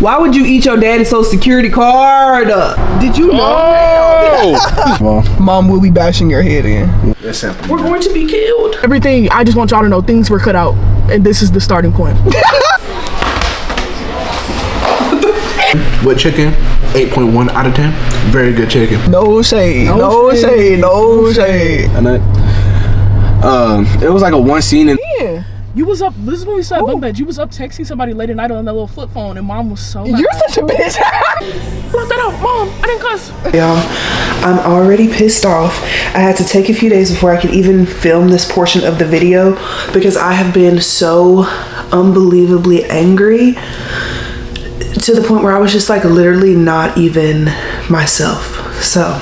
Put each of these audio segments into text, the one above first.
Why would you eat your daddy's social security card? Did you know? Mom will be bashing your head in. We're going to be killed. Everything, I just want y'all to know things were cut out. And this is the starting point. With chicken, 8.1 out of 10. Very good chicken. No shade. No shade. No shade. And it was like a one scene in. Yeah. You was up, this is when we saw bunk beds. You was up texting somebody late at night on that little flip phone, and mom was so mad. You're such a bitch. Lock that out, mom. I didn't cuss. Y'all, I'm already pissed off. I had to take a few days before I could even film this portion of the video because I have been so unbelievably angry to the point where I was just like literally not even myself. So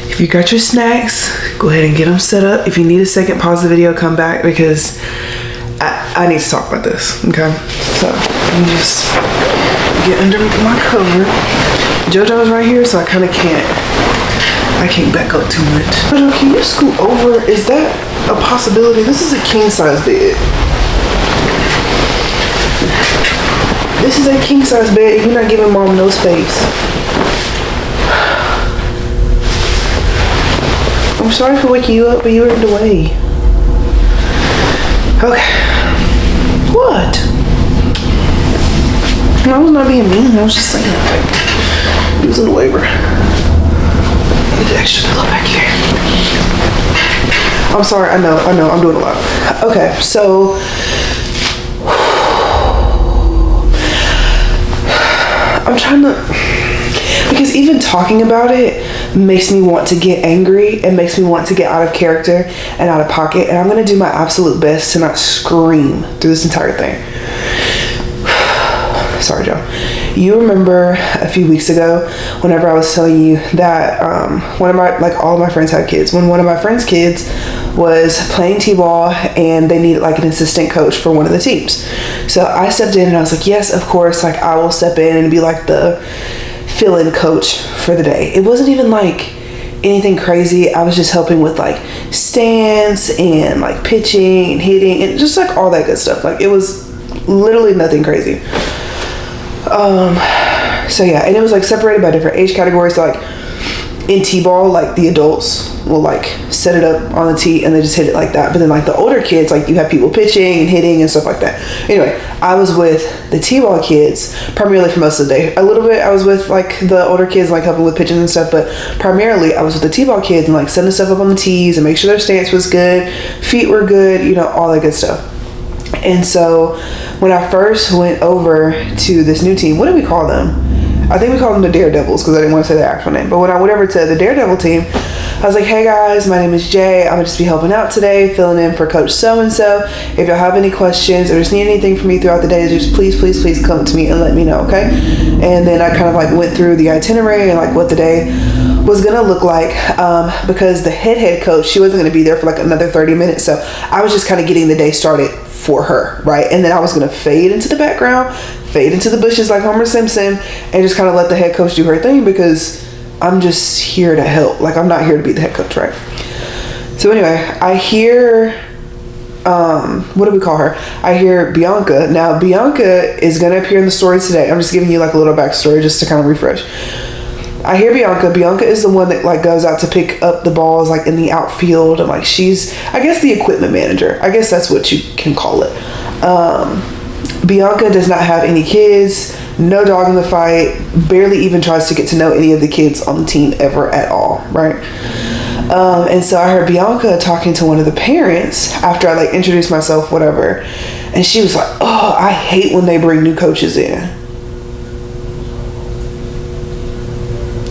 if you got your snacks, go ahead and get them set up. If you need a second, pause the video, come back because I need to talk about this, okay? So let me just get under my cover. JoJo's right here, so I kind of can't back up too much. JoJo, can you scoot over? Is that a possibility? This is a king size bed. This is a king size bed. You're not giving mom no space. I'm sorry for waking you up, but you were in the way. Okay. What? I was not being mean. I was just saying, like, he was in the labor. I need the extra pillow back here. I'm sorry. I know. I'm doing a lot. Okay, so I'm trying to, because even talking about it makes me want to get angry and makes me want to get out of character and out of pocket, and I'm gonna do my absolute best to not scream through this entire thing. Sorry, Joe. You remember a few weeks ago whenever I was telling you that one of my, like, all of my friends had kids. When one of my friends' kids was playing t-ball and they needed like an assistant coach for one of the teams. So I stepped in and I was like, yes, of course, like I will step in and be like the fill-in coach for the day. It wasn't even like anything crazy. I was just helping with like stance and like pitching and hitting and just like all that good stuff. Like it was literally nothing crazy. So yeah, and it was like separated by different age categories. So like in t-ball, like the adults will like set it up on the tee and they just hit it like that. But then like the older kids, like you have people pitching and hitting and stuff like that. Anyway, I was with the t-ball kids primarily for most of the day. A little bit I was with like the older kids, like helping with pitching and stuff, but primarily I was with the t-ball kids and like setting stuff up on the tees and make sure their stance was good, feet were good, you know, all that good stuff. And so when I first went over to this new team, what do we call them? I think we call them the Daredevils because I didn't want to say their actual name. But when I went over to the Daredevil team, I was like, hey guys, my name is Jay. I'm gonna just be helping out today, filling in for Coach so-and-so. If y'all have any questions or just need anything from me throughout the day, just please come to me and let me know, okay? And then I kind of like went through the itinerary and like what the day was gonna look like because the head coach, she wasn't gonna be there for like another 30 minutes. So I was just kind of getting the day started for her, right? And then I was gonna fade into the background, fade into the bushes like Homer Simpson, and just kind of let the head coach do her thing because I'm just here to help. Like I'm not here to be the head coach, right? So anyway, I hear, what do we call her? I hear Bianca. Now Bianca is gonna appear in the story today. I'm just giving you like a little backstory just to kind of refresh. I hear Bianca. Bianca is the one that like goes out to pick up the balls like in the outfield, and like she's, I guess, the equipment manager. I guess that's what you can call it. Bianca does not have any kids, no dog in the fight, barely even tries to get to know any of the kids on the team ever at all, right? And so I heard Bianca talking to one of the parents after I like introduced myself, whatever, and she was like, oh, I hate when they bring new coaches in.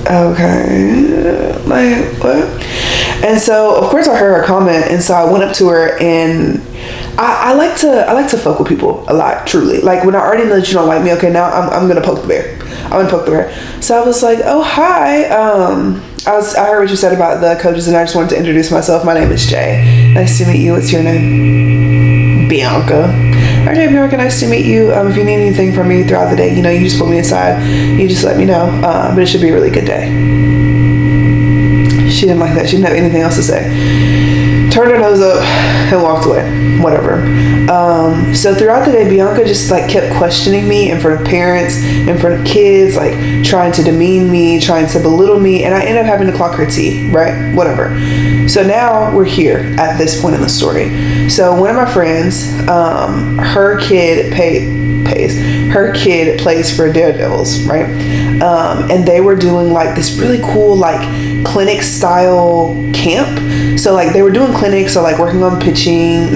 Okay, like what? And so of course I heard her comment, and so I went up to her, and I like to fuck with people a lot, truly. Like when I already know that you don't like me, okay, now I'm gonna poke the bear. I'm gonna poke the bear. So I was like, oh hi, I heard what you said about the coaches, and I just wanted to introduce myself. My name is Jay. Nice to meet you. What's your name? Bianca. Okay, Bianca, nice to meet you. If you need anything from me throughout the day, you know, you just put me aside. You just let me know. But it should be a really good day. She didn't like that. She didn't have anything else to say. Turned her nose up and walked away. Whatever. So throughout the day, Bianca just like kept questioning me in front of parents, in front of kids, like trying to demean me, trying to belittle me, and I ended up having to clock her tea, right? Whatever. So now we're here at this point in the story. So one of my friends, her kid plays for Daredevils, right? And they were doing like this really cool like clinic style camp. So like they were doing clinics, so like working on not pitching,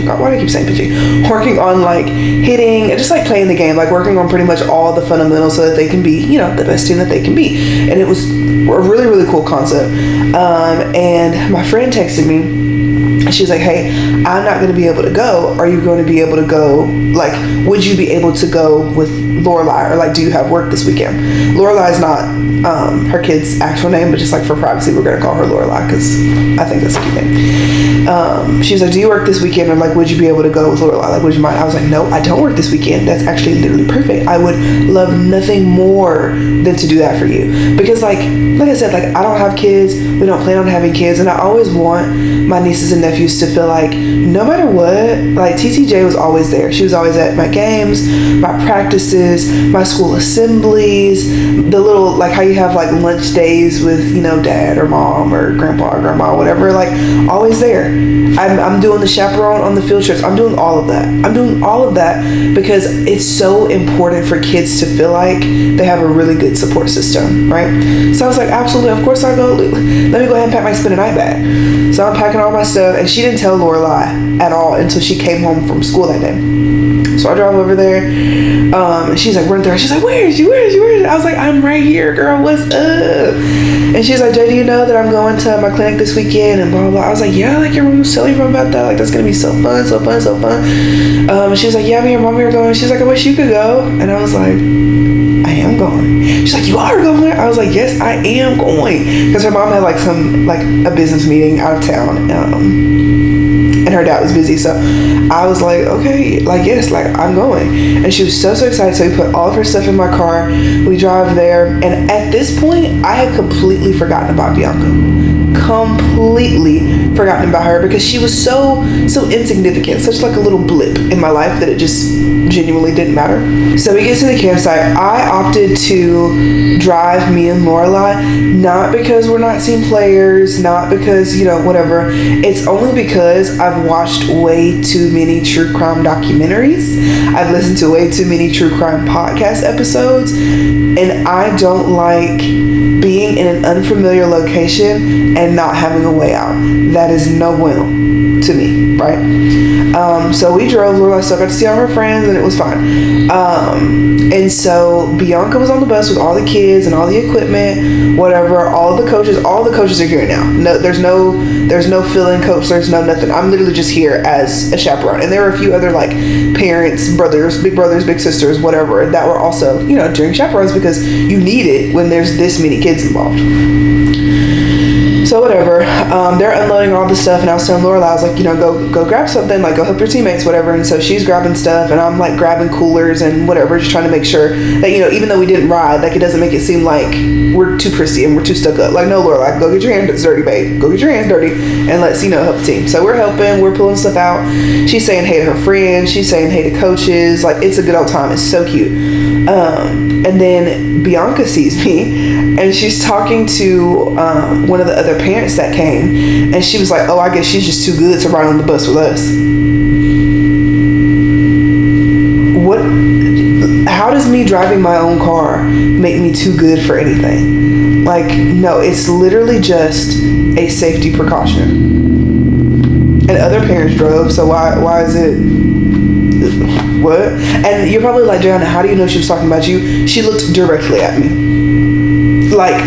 why do I keep saying pitching? Working on like hitting and just like playing the game, like working on pretty much all the fundamentals so that they can be, the best team that they can be. And it was a really, really cool concept. And my friend texted me. She was like, hey, I'm not going to be able to go. Are you going to be able to go? Like, would you be able to go with Lorelai? Or like, do you have work this weekend? Lorelai is not her kid's actual name, but just like for privacy, we're going to call her Lorelai because I think that's a cute name. She was like, do you work this weekend? Or like, would you be able to go with Lorelai? Like, would you mind? I was like, no, I don't work this weekend. That's actually literally perfect. I would love nothing more than to do that for you. Because like I said, like I don't have kids. We don't plan on having kids. And I always want my nieces and nephews to feel like no matter what, like TTJ was always there. She was always at my games, my practices, my school assemblies, the little, like how you have like lunch days with, dad or mom or grandpa or grandma, whatever, like always there. I'm doing the chaperone on the field trips. I'm doing all of that. I'm doing all of that because it's so important for kids to feel like they have a really good support system, right? So I was like, absolutely, of course I'll go. Let me go ahead and pack my spend a night bag. So I'm packing all my stuff, and she didn't tell Lorelai at all until she came home from school that day. So I drove over there, and she's like, run through her. She's like, where is you? I was like, I'm right here, girl. What's up? And she's like, Jay, do you know that I'm going to my clinic this weekend? And blah, blah, blah. I was like, yeah, like your mom was telling me about that. Like, that's going to be so fun. She was like, yeah, me and mommy are going. She's like, I wish you could go. And I was like, I am going. She's like, you are going? I was like, yes, I am going. Because her mom had like a business meeting out of town. And her dad was busy. So I was like, okay, like, yes, like I'm going. And she was so excited. So we put all of her stuff in my car. We drive there. And at this point, I had completely forgotten about Bianca. Completely forgotten about her because she was so insignificant, such like a little blip in my life that it just genuinely didn't matter. So we get to the campsite. I opted to drive me and Lorelai, not because we're not team players, not because, whatever. It's only because I've watched way too many true crime documentaries. I've listened to way too many true crime podcast episodes, and I don't like being in an unfamiliar location and not having a way out. That is no bueno to me, right? So we drove. Lorelai still got to see all her friends, and it was fine. And so Bianca was on the bus with all the kids and all the equipment, whatever. All the coaches are here now. No, there's no fill-in coach. There's no nothing. I'm literally just here as a chaperone. And there were a few other like parents, brothers, big sisters, whatever, that were also during chaperones because you need it when there's this many kids involved. So whatever, they're unloading all the stuff, and I was telling Lorelai, I was like, go grab something, like go help your teammates, whatever. And so she's grabbing stuff, and I'm like grabbing coolers and whatever, just trying to make sure that even though we didn't ride, like it doesn't make it seem like we're too prissy and we're too stuck up. Like, no, Lorelai, go get your hands dirty, babe. Go get your hands dirty, and let's help the team. So we're helping, we're pulling stuff out. She's saying hey to her friends, she's saying hey to coaches. Like, it's a good old time. It's so cute. And then Bianca sees me, and she's talking to one of the other parents that came, and she was like, oh, I guess she's just too good to ride on the bus with us. How does me driving my own car make me too good for anything? Like, no, it's literally just a safety precaution. And other parents drove, so why is it what? And you're probably like, Jana, how do you know she was talking about you? She looked directly at me. Like,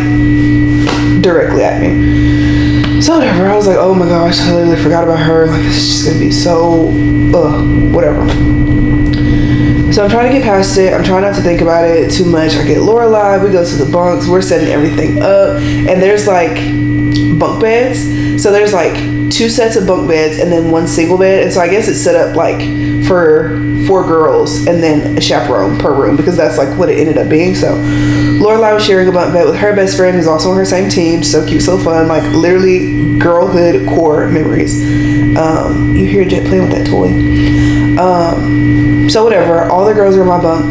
directly at me. So whatever, I was like, oh my gosh, I literally forgot about her. Like, this is just gonna be so, whatever. So I'm trying to get past it. I'm trying not to think about it too much. I get Lorelai, we go to the bunks, we're setting everything up, and there's like bunk beds. So there's like 2 sets of bunk beds and then 1 single bed. And so I guess it's set up like for 4 girls and then a chaperone per room, because that's like what it ended up being. So Lorelai was sharing a bunk bed with her best friend who's also on her same team. So cute, so fun, like literally girlhood core memories. You hear Jet playing with that toy. So whatever, all the girls are in my bunk,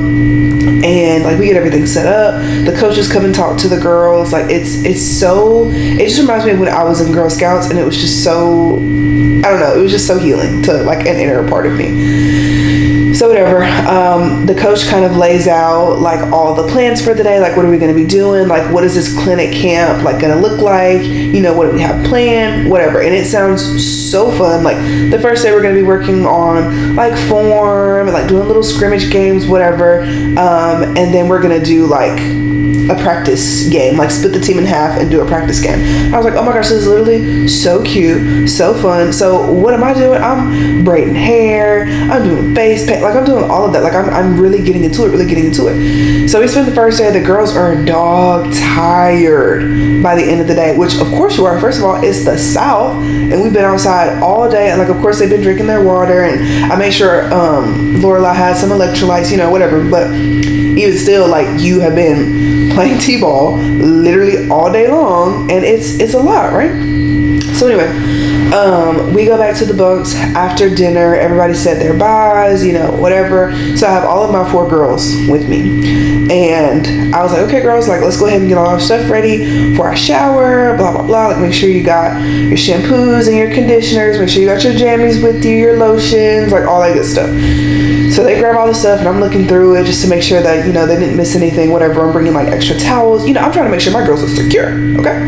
and like we get everything set up. The coaches come and talk to the girls. Like it just reminds me of when I was in Girl Scouts, and it was just so, I don't know, it was just so healing to like an inner part of me. So whatever, the coach kind of lays out like all the plans for the day, like what are we going to be doing, like what is this clinic camp like going to look like, you know, what do we have planned, whatever. And it sounds so fun. Like the first day we're going to be working on like form and like doing little scrimmage games, whatever, and then we're going to do like a practice game, like split the team in half and do a practice game. I was like, oh my gosh, this is literally so cute, so fun. So what am I doing? I'm braiding hair, I'm doing face paint, like I'm doing all of that. Like I'm really getting into it. So we spent the first day, the girls are dog tired by the end of the day, which of course you are. First of all, it's the South and we've been outside all day, and like of course they've been drinking their water, and I made sure Lorelai had some electrolytes, you know, whatever. But even still, like you have been playing t-ball literally all day long, and it's a lot, right? So anyway, we go back to the bunks after dinner. Everybody said their byes, you know, whatever. So I have all of my 4 girls with me, and I was like, okay girls, like let's go ahead and get all our stuff ready for our shower, blah blah blah. Like make sure you got your shampoos and your conditioners, make sure you got your jammies with you, your lotions, like all that good stuff. So they grab all the stuff, and I'm looking through it just to make sure that, you know, they didn't miss anything, whatever. I'm bringing like extra towels, you know, I'm trying to make sure my girls are secure, okay?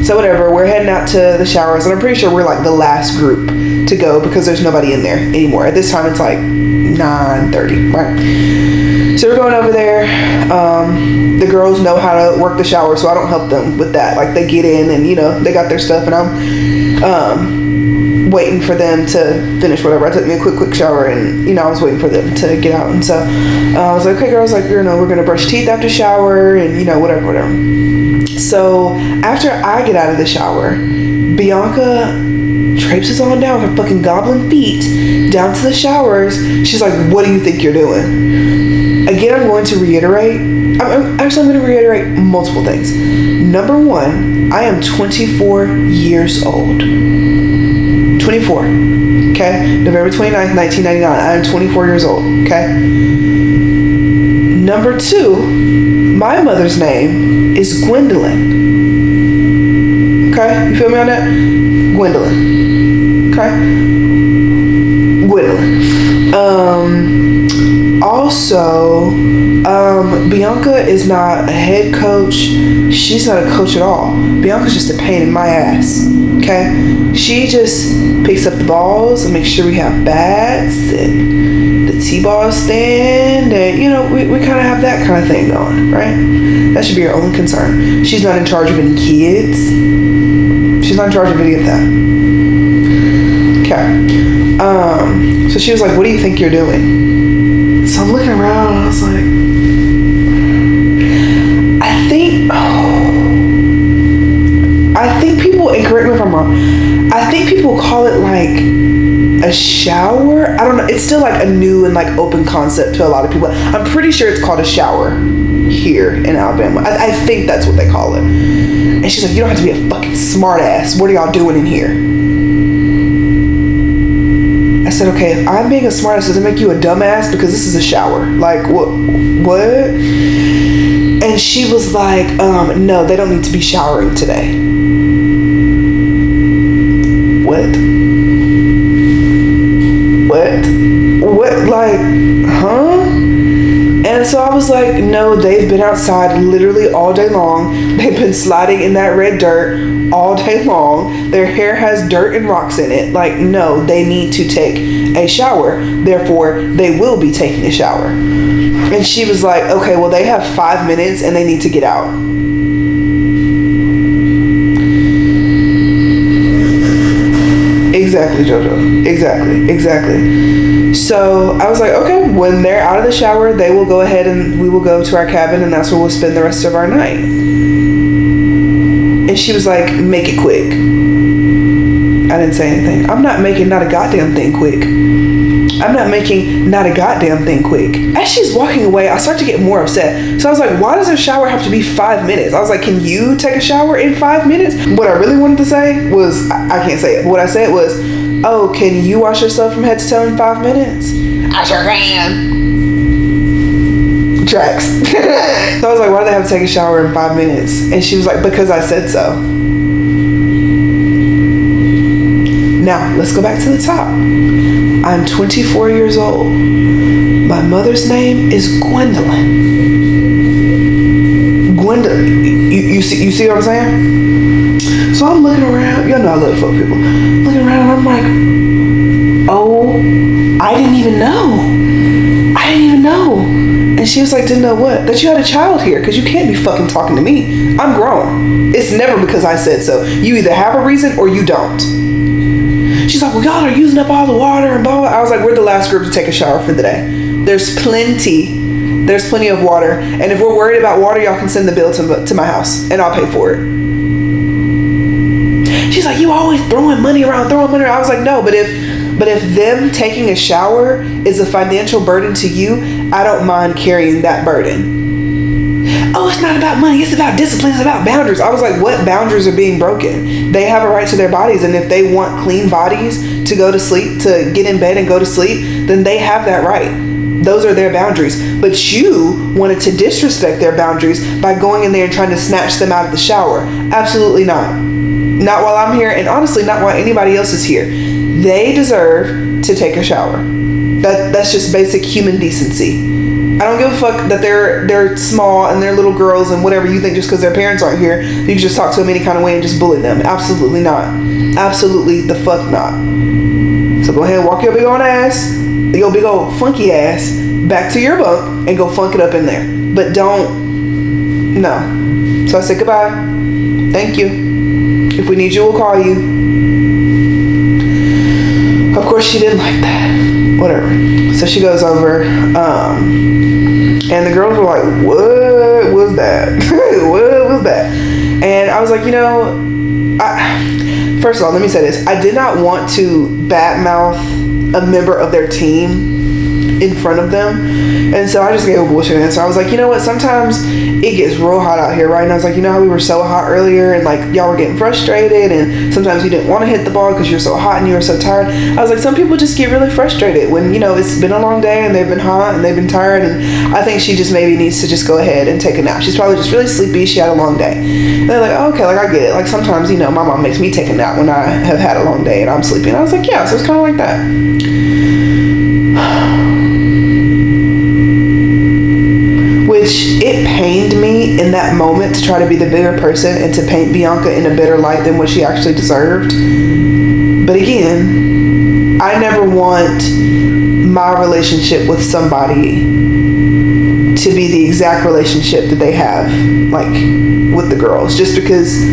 So whatever, we're heading out to the showers, and I'm pretty sure we're like the last group to go because there's nobody in there anymore. At this time it's like 9:30, right? So we're going over there. The girls know how to work the shower, so I don't help them with that. Like they get in and, you know, they got their stuff, and I'm waiting for them to finish whatever. I took me a quick shower, and, you know, I was waiting for them to get out. And so I was like, okay girls, like, you know, we're gonna brush teeth after shower, and, you know, whatever. So after I get out of the shower, Bianca traipses on down with her fucking goblin feet down to the showers. She's like, what do you think you're doing? Again, I'm going to reiterate. I'm going to reiterate multiple things. Number 1, I am 24 years old. 24. Okay? November 29th, 1999. I am 24 years old. Okay? Number 2, my mother's name is Gwendolyn. Okay? You feel me on that? Gwendolyn. Okay? Gwendolyn. Also, Bianca is not a head coach. She's not a coach at all. Bianca's just a pain in my ass. Okay? She just picks up the balls and makes sure we have bats and the t-ball stand, and, you know, we kind of have that kind of thing going, right? That should be your only concern. She's not in charge of any kids. She's not in charge of any of that. Okay. So she was like, what do you think you're doing? So I'm looking around, and I was like, I think people, and correct me if I'm wrong, I think people call it like a shower. I don't know. It's still like a new and like open concept to a lot of people. I'm pretty sure it's called a shower here in Alabama. I think that's what they call it. And she's like, you don't have to be a fucking smart ass. What are y'all doing in here? I said, okay, if I'm being a smart ass, does it make you a dumbass? Because this is a shower. Like, what? And she was like, no, they don't need to be showering today. What? Like, huh? And so I was like, no, they've been outside literally all day long. They've been sliding in that red dirt all day long. Their hair has dirt and rocks in it. Like, no, they need to take a shower. Therefore, they will be taking a shower. And she was like, okay, well, they have 5 minutes and they need to get out. Exactly, JoJo. Exactly. So I was like, okay, when they're out of the shower, they will go ahead and we will go to our cabin, and that's where we'll spend the rest of our night. And she was like, make it quick. I didn't say anything. I'm not making not a goddamn thing quick. As she's walking away, I start to get more upset. So I was like, why does her shower have to be 5 minutes? I was like, can you take a shower in 5 minutes? What I really wanted to say was, I can't say it. What I said was, oh, can you wash yourself from head to toe in 5 minutes? I sure can. Tracks. So I was like, why do they have to take a shower in 5 minutes? And she was like, because I said so. Now, let's go back to the top. I'm 24 years old. My mother's name is Gwendolyn. You see what I'm saying? So I'm looking around. Y'all know I love folk people. Looking around and I'm like, oh, I didn't even know. And she was like, didn't know what? That you had a child here, because you can't be fucking talking to me. I'm grown. It's never because I said so. You either have a reason or you don't. She's like, well, y'all are using up all the water and blah, blah. I was like, we're the last group to take a shower for the day. There's plenty of water. And if we're worried about water, y'all can send the bill to my house and I'll pay for it. She's like, you always throwing money around. I was like, no, but if them taking a shower is a financial burden to you, I don't mind carrying that burden. Oh, it's not about money, it's about discipline, it's about boundaries. I was like, what boundaries are being broken? They have a right to their bodies, and if they want clean bodies to go to sleep, to get in bed and go to sleep, then they have that right. Those are their boundaries. But you wanted to disrespect their boundaries by going in there and trying to snatch them out of the shower. Absolutely not. Not while I'm here, and honestly, not while anybody else is here. They deserve to take a shower. That's just basic human decency. I don't give a fuck that they're small and they're little girls and whatever you think just because their parents aren't here, you can just talk to them any kind of way and just bully them. Absolutely not. Absolutely the fuck not. So go ahead and walk your big old ass, your big old funky ass, back to your bunk and go funk it up in there. But no. So I said goodbye. Thank you. If we need you, we'll call you. Of course, she didn't like that. Whatever. So she goes over, and the girls were like, what was that? What was that? And I was like, first of all, let me say this. I did not want to badmouth a member of their team in front of them. And so I just gave a bullshit answer. I was like, you know what? Sometimes it gets real hot out here, right? And I was like, you know how we were so hot earlier and like y'all were getting frustrated and sometimes you didn't want to hit the ball because you're so hot and you were so tired. I was like, some people just get really frustrated when, it's been a long day and they've been hot and they've been tired. And I think she just maybe needs to just go ahead and take a nap. She's probably just really sleepy. She had a long day. And they're like, oh, okay, like I get it. Like sometimes, my mom makes me take a nap when I have had a long day and I'm sleepy. And I was like, yeah, so it's kind of like that. Which it pained me in that moment to try to be the bigger person and to paint Bianca in a better light than what she actually deserved. But again, I never want my relationship with somebody to be the exact relationship that they have, like, with the girls. Just because,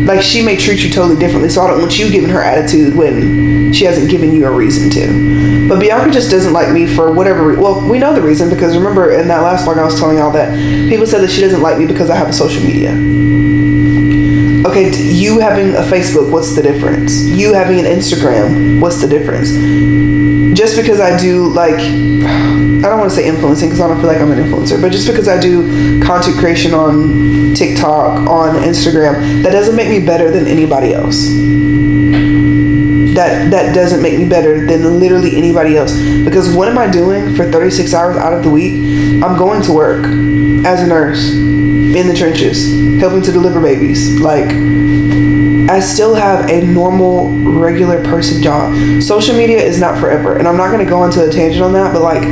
like, she may treat you totally differently, so I don't want you giving her attitude when she hasn't given you a reason to. But Bianca just doesn't like me for whatever well, we know the reason, because remember in that last vlog I was telling y'all that people said that she doesn't like me because I have a social media. Okay, you having a Facebook, what's the difference? You having an Instagram, what's the difference? Just because I do, like, I don't want to say influencing because I don't feel like I'm an influencer, but just because I do content creation on TikTok, on Instagram, that doesn't make me better than anybody else. That doesn't make me better than literally anybody else. Because what am I doing for 36 hours out of the week? I'm going to work as a nurse in the trenches, helping to deliver babies. Like, I still have a normal, regular person job. Social media is not forever. And I'm not going to go into a tangent on that, but like,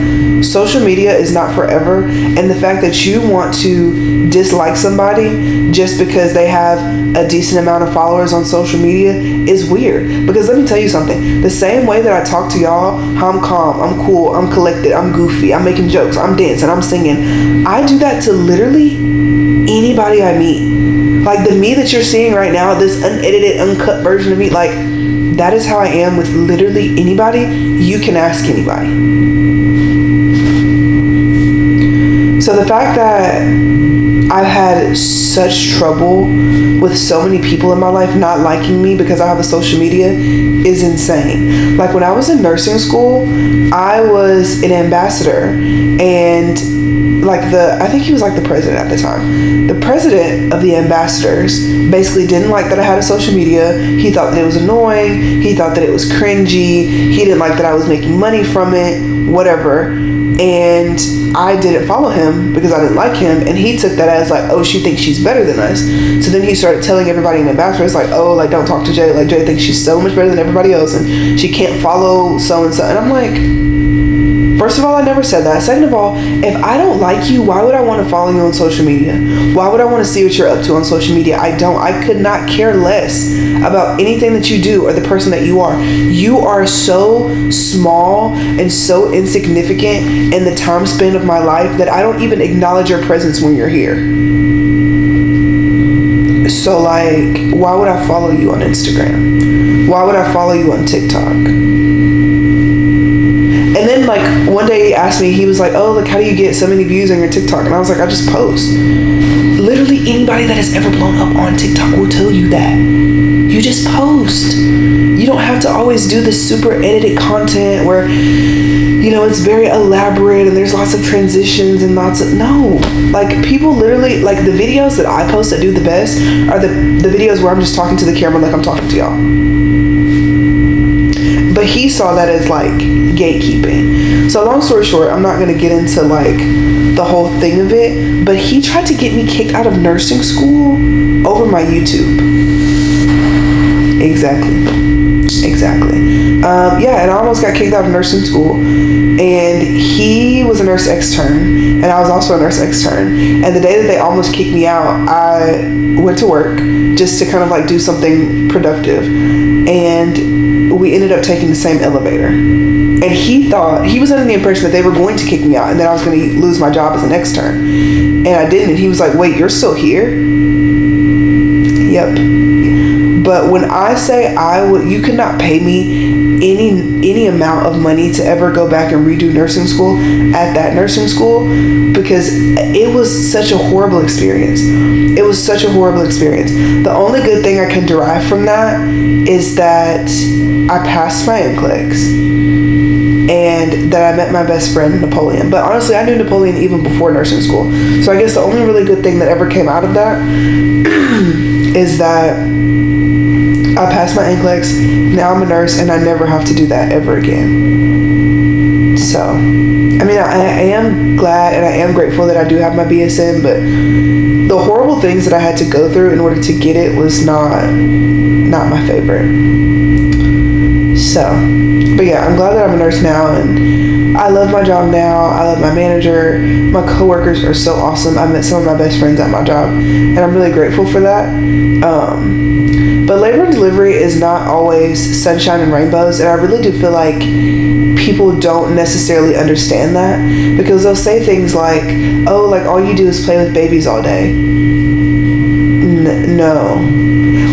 social media is not forever. And the fact that you want to dislike somebody just because they have a decent amount of followers on social media is weird. Because let me tell you something. The same way that I talk to y'all, how I'm calm, I'm cool, I'm collected, I'm goofy, I'm making jokes, I'm dancing, I'm singing. I do that to literally anybody I meet. Like the me that you're seeing right now, this unedited, uncut version of me, like that is how I am with literally anybody. You can ask anybody. So So the fact that I've had such trouble with so many people in my life not liking me because I have a social media is insane. Like when I was in nursing school, I was an ambassador, and I think he was like the president at the time. The president of the ambassadors basically didn't like that I had a social media. He thought that it was annoying. He thought that it was cringy. He didn't like that I was making money from it, whatever. And I didn't follow him because I didn't like him, and he took that as like, oh, she thinks she's better than us. So then he started telling everybody in the ambassador, it's like, oh, like, don't talk to Jay. Like, Jay thinks she's so much better than everybody else, and she can't follow so and so. And I'm like, first of all, I never said that. Second of all, if I don't like you, why would I want to follow you on social media? Why would I want to see what you're up to on social media? I could not care less about anything that you do or the person that you are. You are so small and so insignificant in the time span of my life that I don't even acknowledge your presence when you're here. So like, why would I follow you on Instagram? Why would I follow you on TikTok? And then like one day he asked me, he was like, oh, like, how do you get so many views on your TikTok? And I was like, I just post. Literally anybody that has ever blown up on TikTok will tell you that. You just post. You don't have to always do this super edited content where, you know, it's very elaborate and there's lots of transitions and no. Like people literally, like the videos that I post that do the best are the videos where I'm just talking to the camera like I'm talking to y'all. But he saw that as like gatekeeping. So long story short, I'm not going to get into like the whole thing of it, but he tried to get me kicked out of nursing school over my YouTube. Exactly. Yeah, and I almost got kicked out of nursing school, and he was a nurse extern and I was also a nurse extern, and the day that they almost kicked me out, I went to work just to kind of like do something productive, and we ended up taking the same elevator. And he was under the impression that they were going to kick me out and that I was going to lose my job as an extern, and I didn't. And he was like, wait, you're still here? Yep. But when I say you could not pay me any amount of money to ever go back and redo nursing school at that nursing school, because it was such a horrible experience. It was such a horrible experience. The only good thing I can derive from that is that I passed my NCLEX and that I met my best friend, Napoleon. But honestly, I knew Napoleon even before nursing school. So I guess the only really good thing that ever came out of that is that I passed my NCLEX, now I'm a nurse, and I never have to do that ever again. So, I mean, I am glad and I am grateful that I do have my BSN, but the horrible things that I had to go through in order to get it was not my favorite. So, but yeah, I'm glad that I'm a nurse now, and I love my job now. I love my manager. My coworkers are so awesome. I met some of my best friends at my job, and I'm really grateful for that. But labor and delivery is not always sunshine and rainbows, and I really do feel like people don't necessarily understand that, because they'll say things like, oh, like all you do is play with babies all day. No.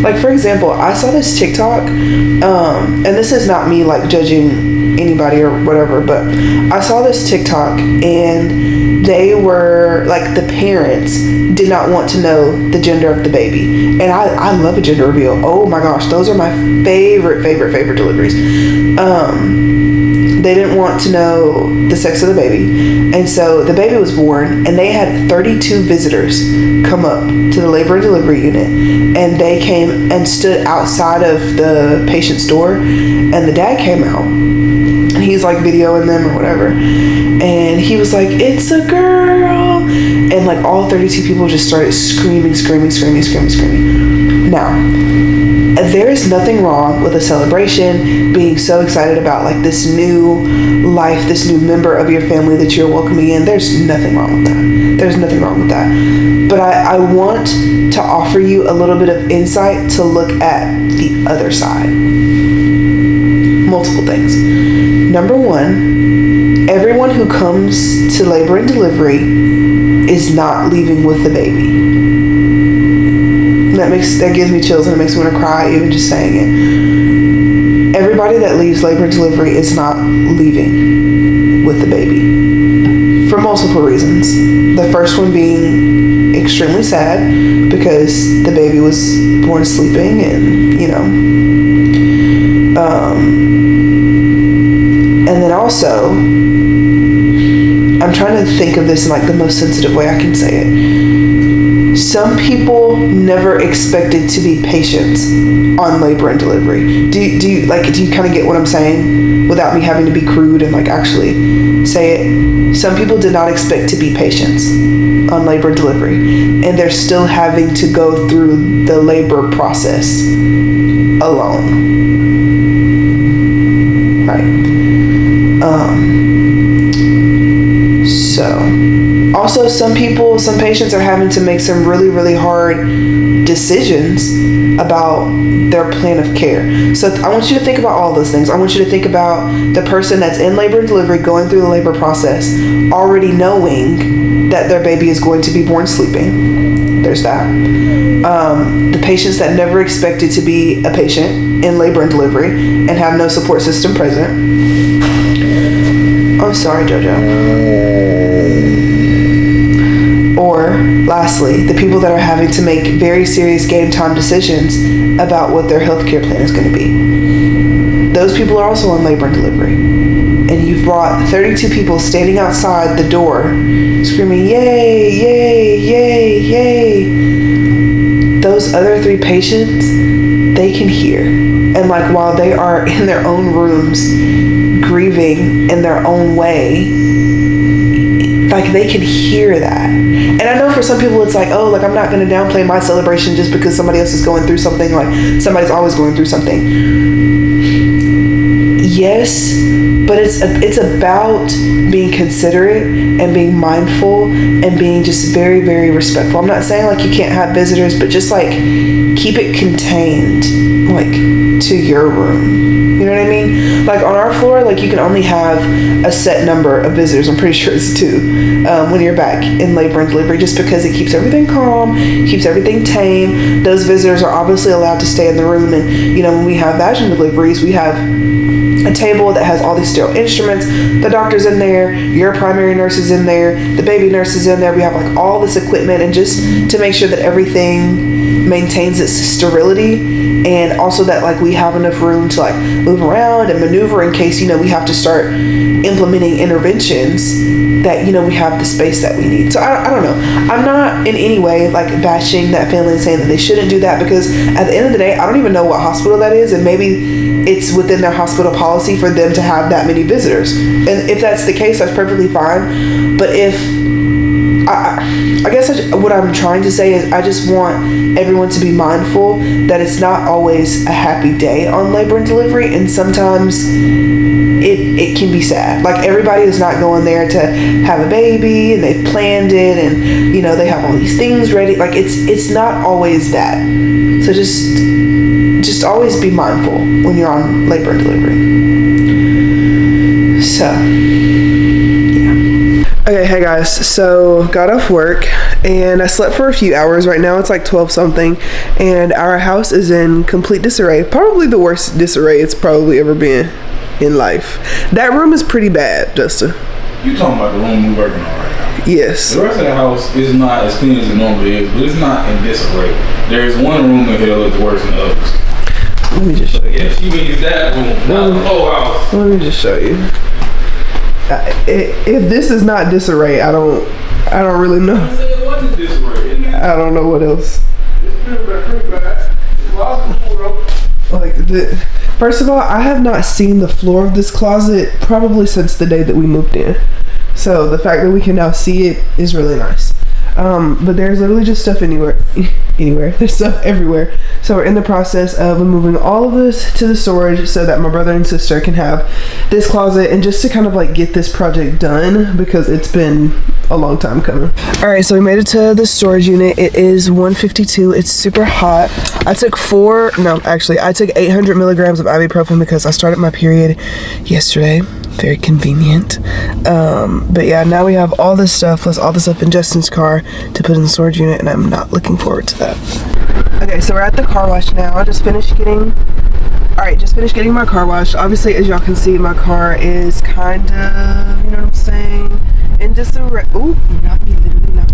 Like, for example, I saw this TikTok, and this is not me like judging anybody or whatever, but I saw this TikTok, and they were like, the parents did not want to know the gender of the baby. And I love a gender reveal. Oh my gosh, those are my favorite deliveries. They didn't want to know the sex of the baby. And so the baby was born, and they had 32 visitors come up to the labor and delivery unit, and they came and stood outside of the patient's door, and the dad came out, and he's like videoing them or whatever, and he was like, it's a girl, and like all 32 people just started screaming. Now, there is nothing wrong with a celebration, being so excited about like this new life, this new member of your family that you're welcoming in. There's nothing wrong with that. There's nothing wrong with that. But I want to offer you a little bit of insight to look at the other side. Multiple things. Number one, everyone who comes to labor and delivery is not leaving with the baby. That gives me chills, and it makes me want to cry even just saying it. Everybody that leaves labor and delivery is not leaving with the baby. for multiple reasons. The first one being extremely sad because the baby was born sleeping, and and then also, I'm trying to think of this in like the most sensitive way I can say it. Some people never expected to be patients on labor and delivery. Do you kind of get what I'm saying without me having to be crude and like actually say it? Some people did not expect to be patients on labor and delivery, and they're still having to go through the labor process alone. Right. So also some patients are having to make some really, really hard decisions about their plan of care. So I want you to think about all those things. I want you to think about the person that's in labor and delivery going through the labor process, already knowing that their baby is going to be born sleeping. There's that. The patients that never expected to be a patient in labor and delivery and have no support system present. I'm sorry, JoJo. Or, lastly, the people that are having to make very serious game time decisions about what their healthcare plan is going to be. Those people are also on labor and delivery. And you've brought 32 people standing outside the door screaming, yay, yay, yay, yay. Those other 3 patients, they can hear. And like while they are in their own rooms grieving in their own way, like they can hear that. And I know for some people it's like, oh, like I'm not going to downplay my celebration just because somebody else is going through something. Like somebody's always going through something. Yes, but it's about being considerate and being mindful and being just very, very respectful. I'm not saying like you can't have visitors, but just like keep it contained, like to your room. You know what I mean? Like on our floor, like you can only have a set number of visitors. I'm pretty sure it's 2 when you're back in labor and delivery, just because it keeps everything calm, keeps everything tame. Those visitors are obviously allowed to stay in the room, and when we have vaginal deliveries, we have a table that has all these sterile instruments. The doctor's in there, your primary nurse is in there, the baby nurse is in there. We have like all this equipment, and just to make sure that everything maintains its sterility, and also that like we have enough room to like move around and maneuver in case we have to start implementing interventions, that we have the space that we need. So I don't know, I'm not in any way like bashing that family and saying that they shouldn't do that, because at the end of the day I don't even know what hospital that is, and maybe it's within their hospital policy for them to have that many visitors, and if that's the case, that's perfectly fine. But if I guess what I'm trying to say is I just want everyone to be mindful that it's not always a happy day on labor and delivery, and sometimes it can be sad. Like everybody is not going there to have a baby and they've planned it, and they have all these things ready. Like it's not always that. So just always be mindful when you're on labor and delivery. So okay, hey guys, so got off work and I slept for a few hours. Right now it's like 12 something, and our house is in complete disarray. Probably the worst disarray it's probably ever been in life. That room is pretty bad, Justin. You talking about the room we're working on right now? Yes. The rest of the house is not as clean as it normally is, but it's not in disarray. There is one room in here that's worse than others. Let me just show you. Yeah, she means that room, not the whole house. Let me just show you. If this is not disarray, I don't really know. I don't know what else. First of all, I have not seen the floor of this closet probably since the day that we moved in. So the fact that we can now see it is really nice. But there's literally just stuff anywhere. There's stuff everywhere. So we're in the process of moving all of this to the storage so that my brother and sister can have this closet, and just to kind of like get this project done because it's been a long time coming. All right, so we made it to the storage unit. It is 152. It's super hot. I took 800 milligrams of ibuprofen because I started my period yesterday. Very convenient. But yeah, now we have all this stuff plus all the stuff in Justin's car to put in the storage unit, and I'm not looking forward to that. Okay, so we're at the car wash now. I just finished getting my car washed. Obviously, as y'all can see, my car is kind of, you know what I'm saying, in disarray. Ooh, not me, literally not.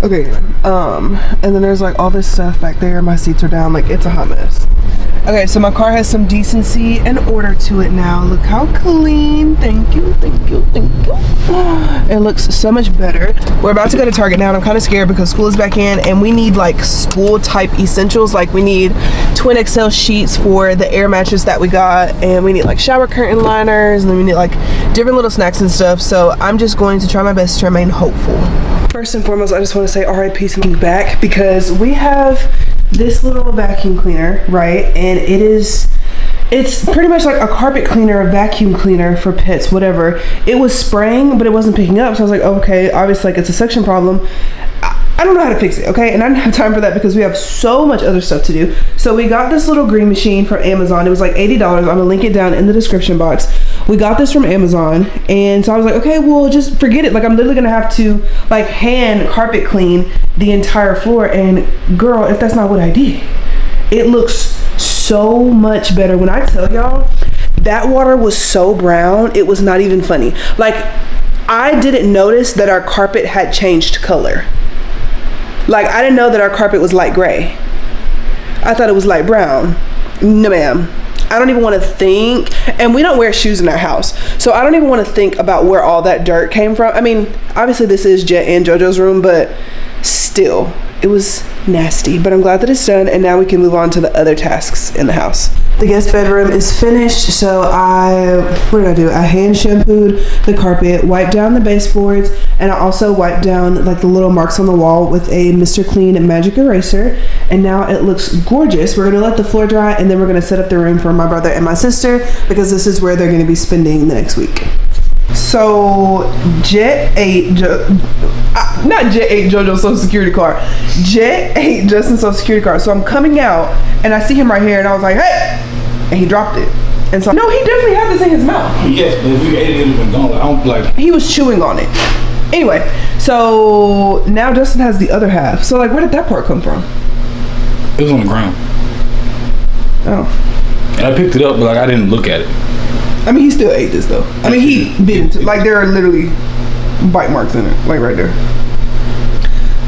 Okay, and then there's like all this stuff back there. My seats are down, like it's a hot mess. Okay, so my car has some decency and order to it now. Look how clean. Thank you, thank you, thank you. It looks so much better. We're about to go to Target now, and I'm kind of scared because school is back in, and we need like school type essentials. Like we need twin XL sheets for the air mattress that we got, and we need like shower curtain liners, and then we need like different little snacks and stuff. So I'm just going to try my best to remain hopeful. First and foremost, I just want to say RIP to me back, because we have this little vacuum cleaner, right? And it's pretty much like a carpet cleaner, a vacuum cleaner for pets, whatever. It was spraying, but it wasn't picking up. So I was like, oh, okay, obviously like it's a suction problem. I don't know how to fix it, okay? And I didn't have time for that because we have so much other stuff to do. So we got this little green machine from Amazon. It was like $80. I'm gonna link it down in the description box. We got this from Amazon, and so I was like, okay, well, just forget it. Like I'm literally gonna have to like hand carpet clean the entire floor, and girl, if that's not what I did, it looks so much better. When I tell y'all, that water was so brown, it was not even funny. Like I didn't notice that our carpet had changed color. Like I didn't know that our carpet was light gray. I thought it was light brown. No ma'am. I don't even want to think, and we don't wear shoes in our house, so I don't even want to think about where all that dirt came from. I mean, obviously this is Jet and JoJo's room, but still, it was nasty. But I'm glad that it's done, and now we can move on to the other tasks in the house. The guest bedroom is finished, so what did I do? I hand shampooed the carpet, wiped down the baseboards, and I also wiped down like the little marks on the wall with a Mr. Clean magic eraser, and now it looks gorgeous. We're gonna let the floor dry, and then we're gonna set up the room for my brother and my sister, because this is where they're gonna be spending the next week. So Jet ate not Jet ate JoJo's social security card. Jet ate Justin's social security card. So I'm coming out and I see him right here, and I was like, hey, and he dropped it. And so no, he definitely had this in his mouth. Yes, but if you ate it, it would have been gone. I don't like. He was chewing on it. Anyway, so now Justin has the other half. So like, where did that part come from? It was on the ground. Oh. And I picked it up, but like I didn't look at it. I mean, he still ate this though. I mean, he bit into, like there are literally bite marks in it, like right there.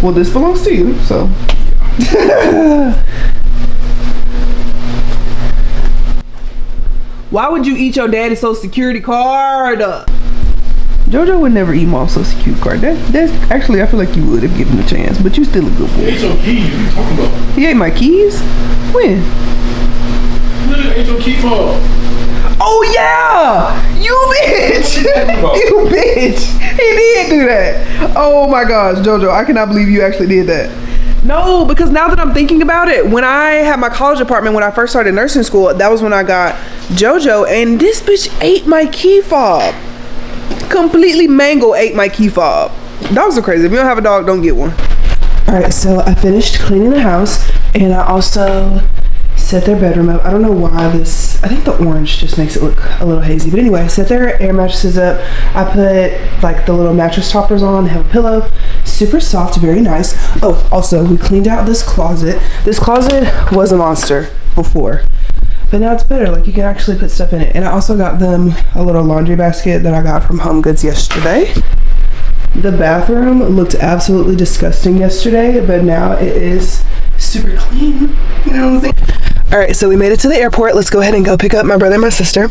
Well, this belongs to you, so. Why would you eat your daddy's social security card? JoJo would never eat mom's social security card. That's actually, I feel like you would if given a chance, but you still a good boy. He ate your keys. What are you talking about? He ate my keys? When? He ate your key fob. Oh yeah! You bitch! You bitch! He did do that. Oh my gosh, JoJo, I cannot believe you actually did that. No, because now that I'm thinking about it, when I had my college apartment, when I first started nursing school, that was when I got JoJo, and this bitch ate my key fob. Completely mango ate my key fob. Dogs are crazy. If you don't have a dog, don't get one. Alright, so I finished cleaning the house, and I also set their bedroom up. I don't know why I think the orange just makes it look a little hazy. But anyway, I set their air mattresses up. I put like the little mattress toppers on. They have a pillow. Super soft, very nice. Oh, also, we cleaned out this closet. This closet was a monster before, but now it's better. Like you can actually put stuff in it. And I also got them a little laundry basket that I got from Home Goods yesterday. The bathroom looked absolutely disgusting yesterday, but now it is super clean. You know what I'm saying? All right, so we made it to the airport. Let's go ahead and go pick up my brother and my sister.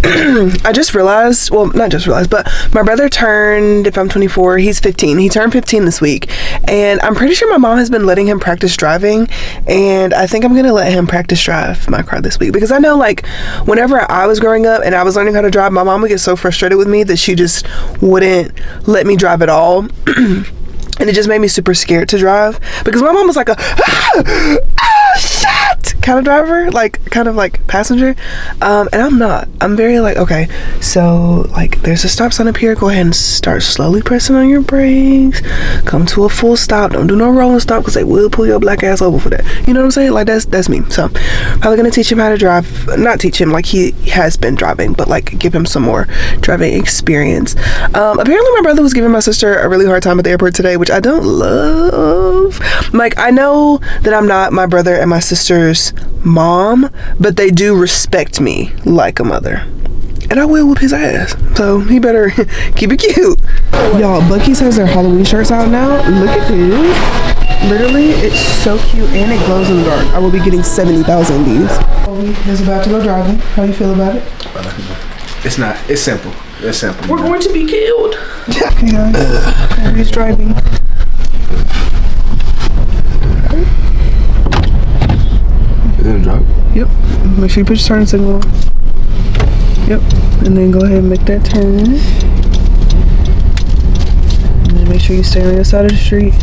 I just realized, well, not just realized, but my brother turned, if I'm 24, he's 15. He turned 15 this week. And I'm pretty sure my mom has been letting him practice driving. And I think I'm going to let him practice drive my car this week. Because I know, like, whenever I was growing up and I was learning how to drive, my mom would get so frustrated with me that she just wouldn't let me drive at all. And it just made me super scared to drive. Because my mom was like a, shit kind of driver, like kind of like passenger, and I'm not. I'm very like, okay, so like there's a stop sign up here, go ahead and start slowly pressing on your brakes, come to a full stop, don't do no rolling stop because they will pull your black ass over for that, you know what I'm saying? Like that's me. So probably gonna teach him how to drive, not teach him, like he has been driving, but like give him some more driving experience. Apparently my brother was giving my sister a really hard time at the airport today, which I don't love. Like I know that I'm not my brother and my sister's mom, but they do respect me like a mother. and I will whoop his ass. So he better keep it cute. Y'all, Buc-ee's has their Halloween shirts out now. Look at this. Literally, it's so cute and it glows in the dark. I will be getting 70,000 of these. Chloe is about to go driving. How you feel about it? It's not. It's simple. It's simple. We're going to be killed. Okay, guys. He's driving. Is it a drop? Yep. Make sure you put your turn signal on. Yep. And then go ahead and make that turn. And then make sure you stay on your side of the street.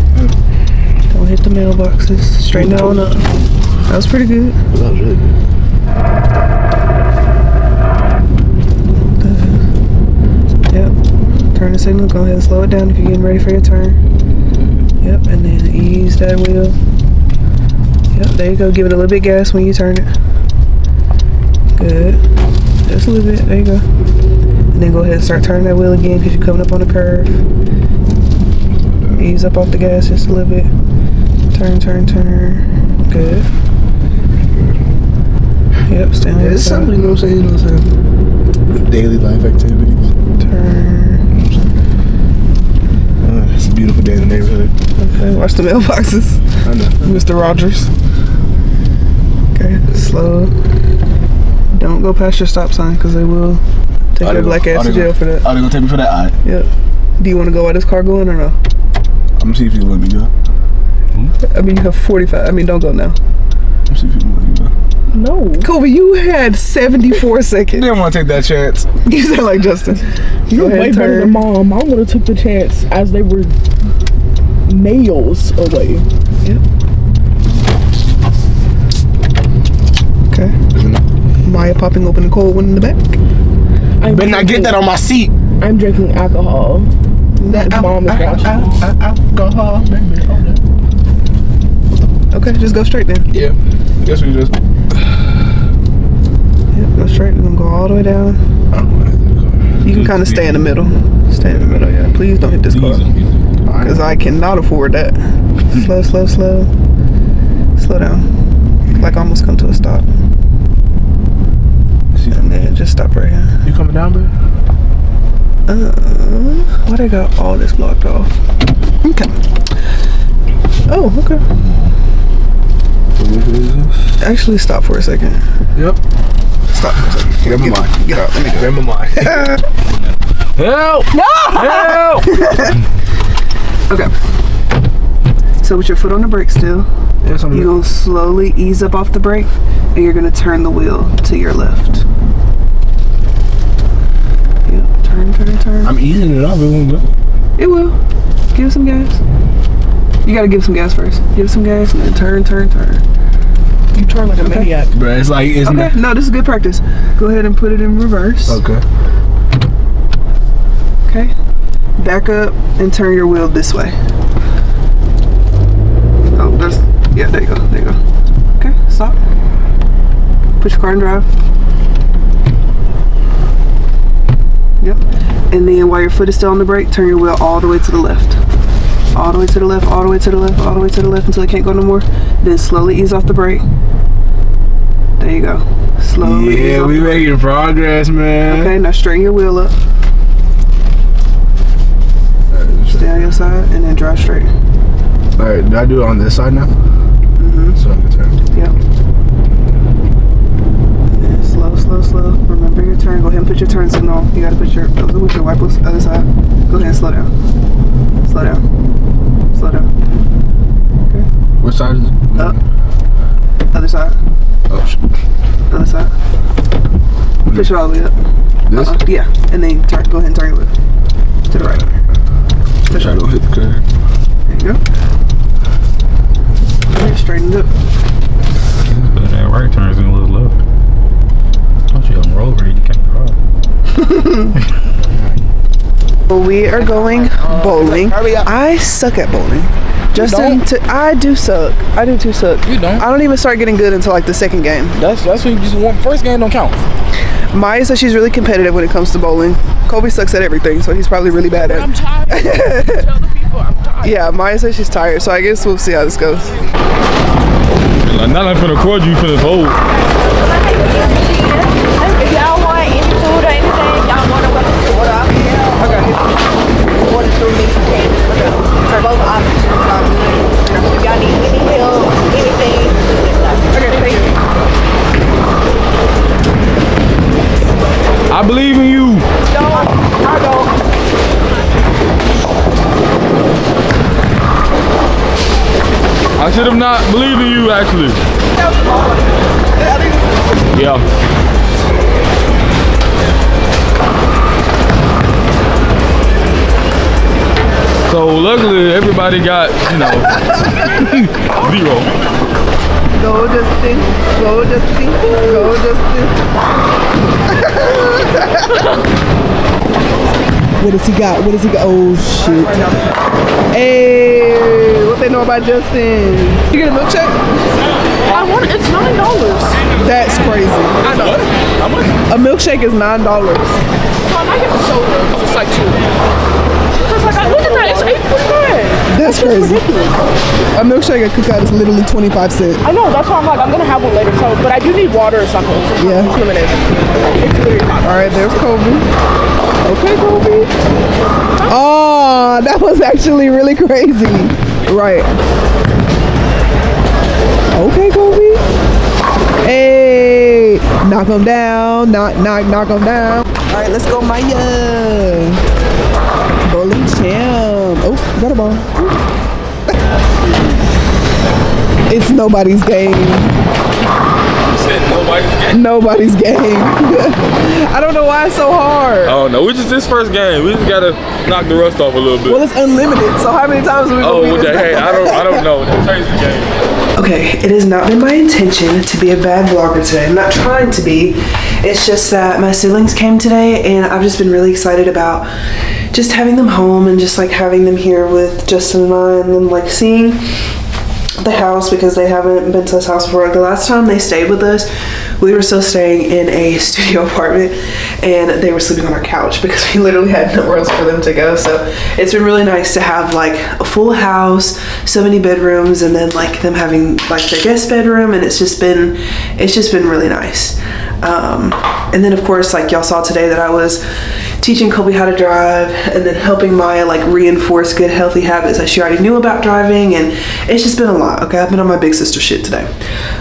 Don't hit the mailboxes. Straighten it on up. That was pretty good. That was really good. Yep. Turn the signal. Go ahead and slow it down if you're getting ready for your turn. Yep. And then ease that wheel. Yep. There you go. Give it a little bit of gas when you turn it. Good. Just a little bit. There you go. And then go ahead and start turning that wheel again because you're coming up on the curve. Ease up off the gas just a little bit. Turn, turn, turn. Good. Yep, stay on It's something, you know what I'm saying? Daily life activities. Turn. It's a beautiful day in the neighborhood. Okay, watch the mailboxes. I know. Mr. Rogers. Okay, slow. Don't go past your stop sign because they will take your black ass to jail for that. Oh, they gonna take me for that? All right. Yep. Do you want to go while this car going or no? I'm gonna see if you let me go. I mean, you have 45. I mean, don't go now. I'm gonna see if you let me go. No. Kobe, you had 74 seconds. Didn't want to take that chance. You sound like Justin. You're Go ahead, way better turn. than mom. Mom would have took the chance as they were nails away. Yep. Okay. Maya popping open the cold one in the back. Better not get that on my seat. I'm drinking alcohol. That mom is watching. Alcohol, baby. Okay, just go straight then. Yeah. Guess we just. Yep, go straight. We're gonna go all the way down. You can kind of stay in the middle. Stay in the middle, yeah. Please don't hit this car. Because I cannot afford that. Slow, slow, slow. Slow down. Like almost come to a stop. And then just stop right here. You coming down, bro? Why they got all this blocked off? Okay. Oh, okay. Actually, stop for a second. Yep. Stop for a second. Grab my mind. Get out. Let me go. Grab my mind. Help! Help! Okay. So with your foot on the brake still, Yes, I'm you're going to slowly ease up off the brake and you're going to turn the wheel to your left. Yep. Turn, turn, turn. I'm easing it off. It won't go. It will. Give it some gas. You got to give it some gas first. Give it some gas and then turn, turn, turn. You turn like a maniac. Bro, it's like, it's Okay, no, this is good practice. Go ahead and put it in reverse. Okay. Okay. Back up and turn your wheel this way. Oh, there's, yeah, there you go, there you go. Okay, stop. Put your car in drive. Yep. And then while your foot is still on the brake, turn your wheel all the way to the left. All the way to the left, all the way to the left, all the way to the left until it can't go no more. Then slowly ease off the brake. There you go. Slowly ease Yeah, off we the brake. making progress, man. Okay, now straighten your wheel up. Stay on your side and then drive straight. Alright, do I do it on this side now? Mm-hmm. So I can turn. Yep. And slow, slow, slow. Remember your turn. Go ahead and put your turn signal on. You gotta put your with your wipers other side. Go ahead and slow down. Slow down. Slow down. Okay. Which side is it? Up. Other side. Oh, shit. Other side. Push it all the way up. This? Yeah. And then turn. Go ahead and turn your wheel to the right. Push I it. don't hit the curb. There you go. Okay, straighten it up. But that right turns in a little left. Don't you on the road ready? You can't drive. Well, we are going bowling. I suck at bowling. Justin, I do suck. I do too suck. You don't. I don't even start getting good until like the second game. That's what you just want. First game don't count. Maya says she's really competitive when it comes to bowling. Kobe sucks at everything, so he's probably really bad at I'm it. tired. Tell the people I'm tired. Yeah, Maya says she's tired, so I guess we'll see how this goes. Like, not I'm finna record you, you finna vote. If y'all want any food or anything, I should have not believed in you, actually. Yeah. So luckily, everybody got, you know, 0. Go Justin, go Justin, go Justin. What does he got? What does he got? Oh shit. Hey, what they know about Justin? You get a milkshake? I want it. It's $9. That's crazy. I know. What? How much? A milkshake is $9. So I might get the soda. It's like 2. Because like, look at that. It's $8.49. That's crazy. A milkshake at Cookout is literally 25 cents. I know. That's why I'm like, I'm gonna have one later. So, but I do need water or something. Yeah. Lemonade. It's literally $5. All right, there's Kobe. Okay, Kobe. Oh, that was actually really crazy. Right. Okay, Kobe. Hey, knock him down. Knock him down. All right, let's go, Maya. Bowling champ. Oh, got a ball. It's nobody's game. Nobody's game. I don't know why it's so hard. Oh no, we just this first game. We just gotta knock the rust off a little bit. Well, it's unlimited. So how many times are we gonna beat this? Hey, I don't know. That changes the game. Okay, it has not been my intention to be a bad vlogger today. I'm not trying to be. It's just that my siblings came today and I've just been really excited about just having them home and just like having them here with Justin and I and then like seeing the house because they haven't been to this house before. Like the last time they stayed with us, we were still staying in a studio apartment and they were sleeping on our couch because we literally had nowhere else for them to go. So it's been really nice to have like a full house, so many bedrooms, and then like them having like their guest bedroom, and it's just been really nice. And then of course, like y'all saw today that I was teaching Kobe how to drive and then helping Maya like reinforce good healthy habits that she already knew about driving, and it's just been a lot. Okay, I've been on my big sister shit today.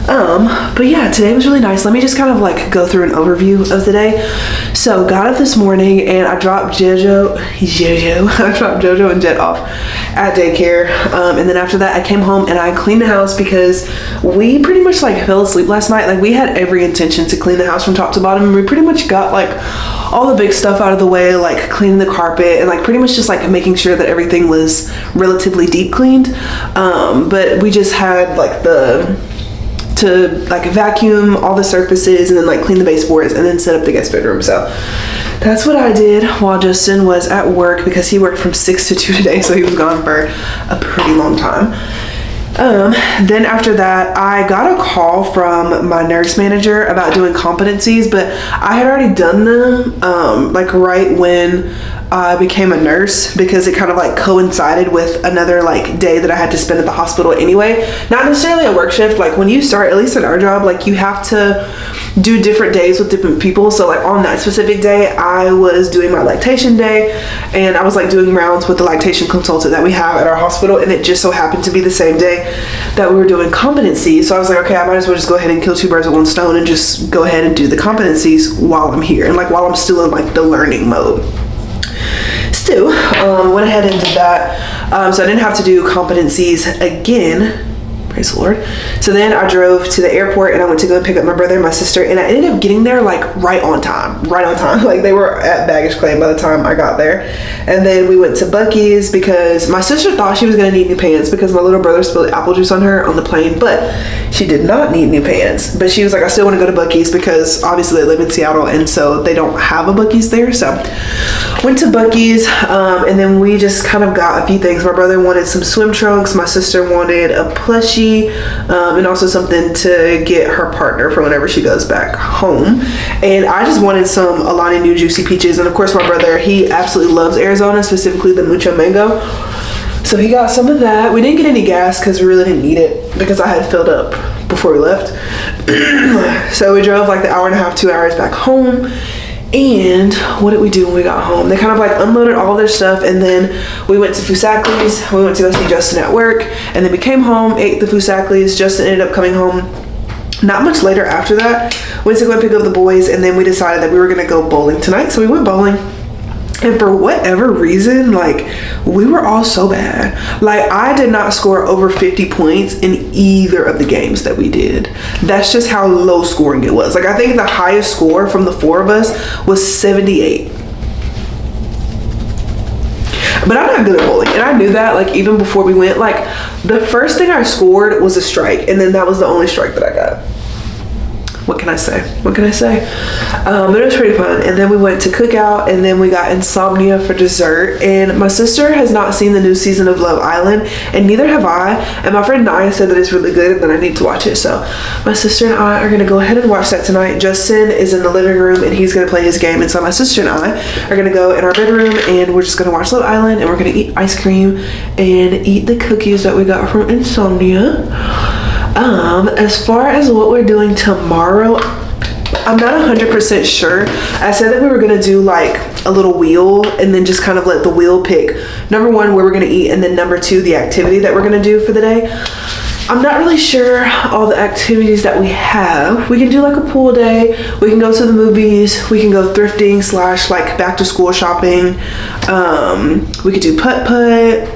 But yeah, today was really nice. Let me just kind of like go through an overview of the day. So got up this morning and I dropped Jojo and Jet off at daycare, and then after that I came home and I cleaned the house because we pretty much like fell asleep last night. Like we had every intention to clean the house from top to bottom, and we pretty much got like all the big stuff out of the way, like cleaning the carpet and like pretty much just like making sure that everything was relatively deep cleaned. But we just had like to like vacuum all the surfaces and then like clean the baseboards and then set up the guest bedroom. So that's what I did while Justin was at work because he worked from 6 to 2 today, so he was gone for a pretty long time. Then after that, I got a call from my nurse manager about doing competencies, but I had already done them like right when I became a nurse because it kind of like coincided with another like day that I had to spend at the hospital anyway. Not necessarily a work shift. Like when you start, at least in our job, like you have to do different days with different people. So like on that specific day, I was doing my lactation day and I was like doing rounds with the lactation consultant that we have at our hospital, and it just so happened to be the same day that we were doing competencies. So I was like, okay, I might as well just go ahead and kill 2 birds with 1 stone and just go ahead and do the competencies while I'm here and like while I'm still in like the learning mode. Still, went ahead and did that. So I didn't have to do competencies again. Praise the Lord. So then I drove to the airport and I went to go pick up my brother and my sister, and I ended up getting there like right on time. Like they were at baggage claim by the time I got there. And then we went to Buc-ee's because my sister thought she was gonna need new pants because my little brother spilled apple juice on her on the plane, but she did not need new pants. But she was like, I still wanna go to Buc-ee's because obviously they live in Seattle and so they don't have a Buc-ee's there. So went to Buc-ee's, and then we just kind of got a few things. My brother wanted some swim trunks, my sister wanted a plushie, and also something to get her partner for whenever she goes back home. And I just wanted some Alani New Juicy Peaches, and of course my brother, he absolutely loves Arizona, specifically the Mucho Mango. So he got some of that. We didn't get any gas because we really didn't need it because I had filled up before we left. So we drove like the hour and a half, 2 hours back home. And what did we do when we got home? They kind of like unloaded all their stuff, and then we went to Fusakli's. We went to go see Justin at work, and then we came home, ate the Fusakli's. Justin ended up coming home not much later after that. Went to go and pick up the boys, and then we decided that we were gonna go bowling tonight. So we went bowling. And for whatever reason, like, we were all so bad. Like, I did not score over 50 points in either of the games that we did. That's just how low scoring it was. Like, I think the highest score from the 4 of us was 78. But I'm not good at bowling, and I knew that, like, even before we went. Like, the first thing I scored was a strike, and then that was the only strike that I got. What can I say? But it was pretty fun. And then we went to Cookout, and then we got insomnia for dessert. And my sister has not seen the new season of Love Island, and neither have I. And my friend Naya said that it's really good, and that I need to watch it. So my sister and I are gonna go ahead and watch that tonight. Justin is in the living room, and he's gonna play his game. And so my sister and I are gonna go in our bedroom, and we're just gonna watch Love Island, and we're gonna eat ice cream and eat the cookies that we got from Insomnia. As far as what we're doing tomorrow, I'm not 100% sure. I said that we were gonna do like a little wheel, and then just kind of let the wheel pick number 1 where we're gonna eat, and then number 2 the activity that we're gonna do for the day. I'm not really sure all the activities that we have. We can do like a pool day, we can go to the movies, we can go thrifting / like back to school shopping. We could do putt-putt,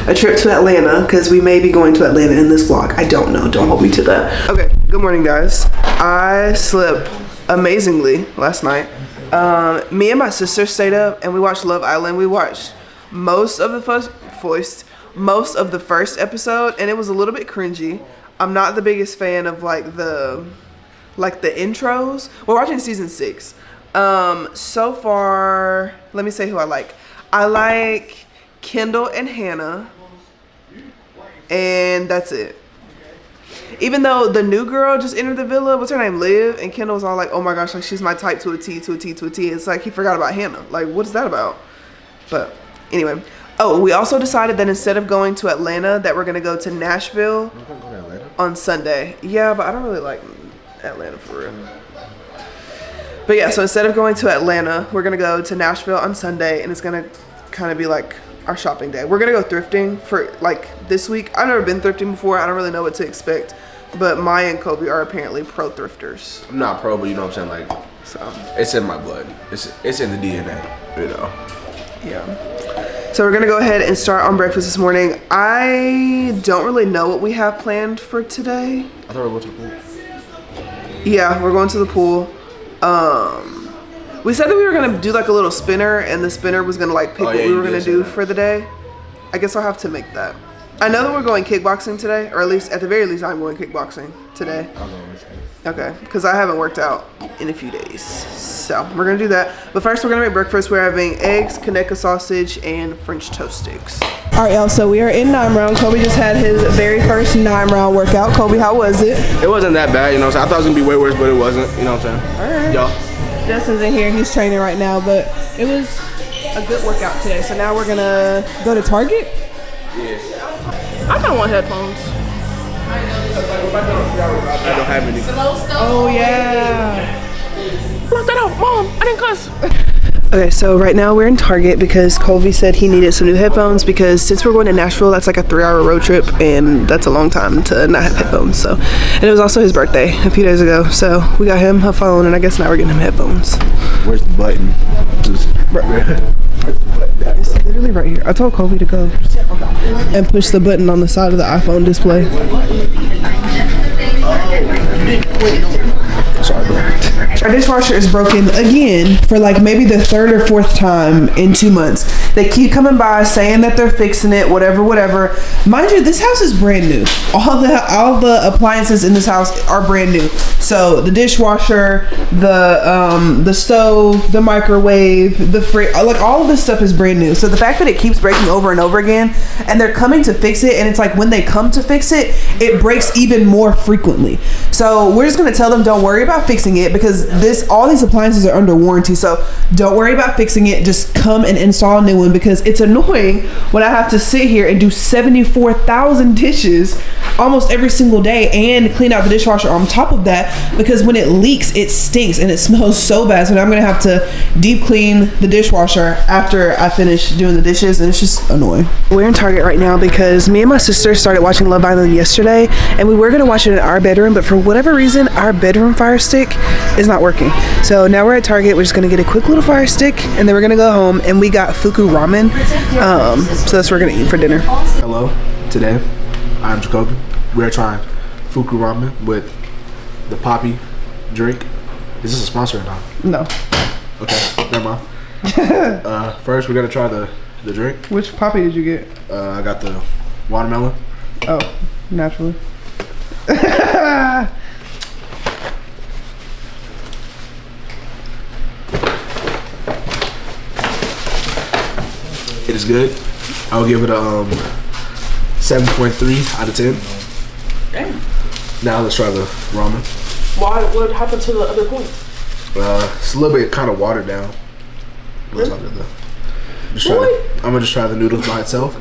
a trip to Atlanta, because we may be going to Atlanta in this vlog. I don't know, don't hold me to that. Okay, good morning guys. I slept amazingly last night. Me and my sister stayed up and we watched Love Island. We watched most of the first episode, and it was a little bit cringy. I'm not the biggest fan of like the intros. We're watching season 6. So far, let me say who I like. I like Kendall and Hannah, and that's it. Even though the new girl just entered the villa, what's her name, Liv, and Kendall was all like, oh my gosh, like she's my type to a T, to a T, to a T. It's like he forgot about Hannah. Like, what is that about? But anyway. Oh, we also decided that instead of going to Atlanta, that we're gonna go to Nashville on Sunday. Yeah, but I don't really like Atlanta for real. But yeah, so instead of going to Atlanta, we're gonna go to Nashville on Sunday, and it's gonna kind of be like our shopping day. We're gonna go thrifting for like this week. I've never been thrifting before. I don't really know what to expect, but Maya and Kobe are apparently pro thrifters. I'm not pro, but you know what I'm saying, like, So it's in my blood. It's in the DNA, you know. yeah. So we're gonna go ahead and start on breakfast this morning. I don't really know what we have planned for today. I thought we were going to the pool. Yeah, we're going to the pool. We said that we were gonna do like a little spinner, and the spinner was gonna like pick what we were gonna do for the day. I guess I'll have to make that. I know that we're going kickboxing today, or at least at the very least I'm going kickboxing today. I'll go with you. Okay, because I haven't worked out in a few days. So we're gonna do that. But first we're gonna make breakfast. We're having eggs, Kaneka sausage, and French toast sticks. All right, y'all, so we are in 9 round. Kobe just had his very first 9 round workout. Kobe, how was it? It wasn't that bad, you know what I'm saying? I thought it was gonna be way worse, but it wasn't, you know what I'm saying? All right. Y'all. Justin's in here, he's training right now, but it was a good workout today. So now we're gonna go to Target. Yeah. I kind of want headphones. I don't have any. Oh yeah. Block that out, Mom. I didn't cuss. Okay, so right now we're in Target because Colby said he needed some new headphones, because since we're going to Nashville, that's like a 3-hour road trip, and that's a long time to not have headphones. So, and it was also his birthday a few days ago, so we got him a phone, and I guess now we're getting him headphones. Where's the button? It's literally right here. I told Colby to go and push the button on the side of the iPhone display. Sorry, bro. Our dishwasher is broken again for like maybe the 3rd or 4th time in 2 months. They keep coming by saying that they're fixing it, whatever. Mind you, this house is brand new. All the appliances in this house are brand new. So the dishwasher, the stove, the microwave, the fridge, like all of this stuff is brand new. So the fact that it keeps breaking over and over again, and they're coming to fix it, and it's like when they come to fix it, it breaks even more frequently. So we're just gonna tell them, don't worry about fixing it, because all these appliances are under warranty. So don't worry about fixing it. Just come and install a new one, because it's annoying when I have to sit here and do 74,000 dishes almost every single day and clean out the dishwasher on top of that, because when it leaks, it stinks and it smells so bad. So now I'm gonna have to deep clean the dishwasher after I finish doing the dishes, and it's just annoying. We're in Target right now because me and my sister started watching Love Island yesterday, and we were gonna watch it in our bedroom, but for whatever reason, our bedroom fire stick is not not working. So now we're at Target. We're just gonna get a quick little fire stick, and then we're gonna go home. And we got fuku ramen, so that's what we're gonna eat for dinner. Hello, today I'm Jacoby. We are trying fuku ramen with the poppy drink. Is this a sponsor or not? No. Okay, never mind. First, we're gonna try the drink. Which poppy did you get? I got the watermelon. Oh, naturally. It is good. I'll give it a 7.3 out of 10. Damn. Now let's try the ramen. Why? What happened to the other point? It's a little bit kind of watered down. Let's not do that. I'm gonna just try the noodles by itself.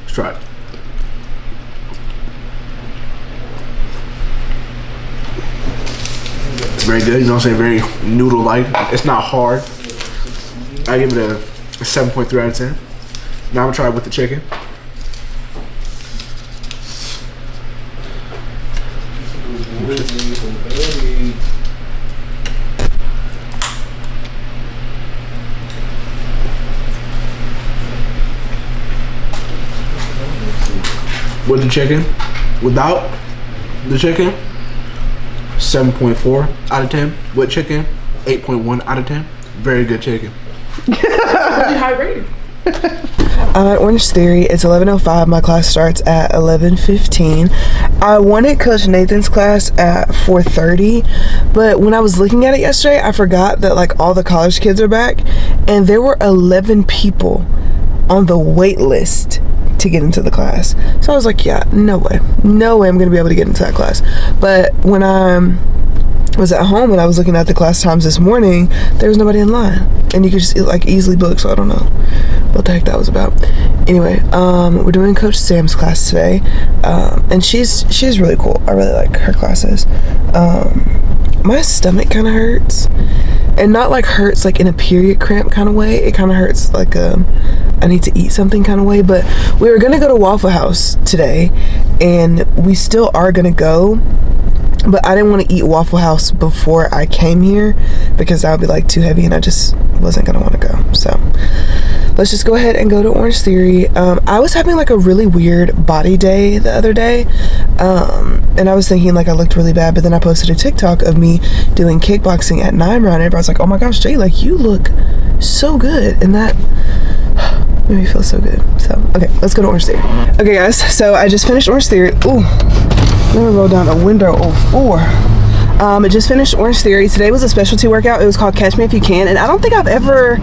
Let's try it. It's very good. You know what I'm saying? Very noodle-like. It's not hard. I give it a 7.3 out of 10. Now I'm gonna try it with the chicken. With the chicken, without the chicken, 7.4 out of 10. With chicken, 8.1 out of 10. Very good chicken. Really high rating. I'm at Orange Theory. It's 11:05. My class starts at 11:15. I wanted Coach Nathan's class at 4:30, but when I was looking at it yesterday, I forgot that like all the college kids are back, and there were 11 people on the wait list to get into the class. So I was like, yeah, no way I'm gonna be able to get into that class. But when I was at home and I was looking at the class times this morning, there was nobody in line, and you could just like easily book. So I don't know what the heck that was about. Anyway, we're doing Coach Sam's class today, and she's really cool. I really like her classes. My stomach kind of hurts, and not like hurts like in a period cramp kind of way. It kind of hurts like I need to eat something kind of way. But we were gonna go to Waffle House today, and we still are gonna go, but I didn't want to eat Waffle House before I came here because that would be like too heavy, and I just wasn't gonna want to go. So let's just go ahead and go to Orange Theory. I was having like a really weird body day the other day, and I was thinking like I looked really bad, but then I posted a TikTok of me doing kickboxing at 9 round, and everybody's like, oh my gosh, Jay, like you look so good, and that made me feel so good. So okay, let's go to Orange Theory. Okay guys, so I just finished Orange Theory. Ooh, let me roll down a window. Oh, 4. I just finished Orange Theory. Today was a specialty workout. It was called Catch Me If You Can, and I don't think I've ever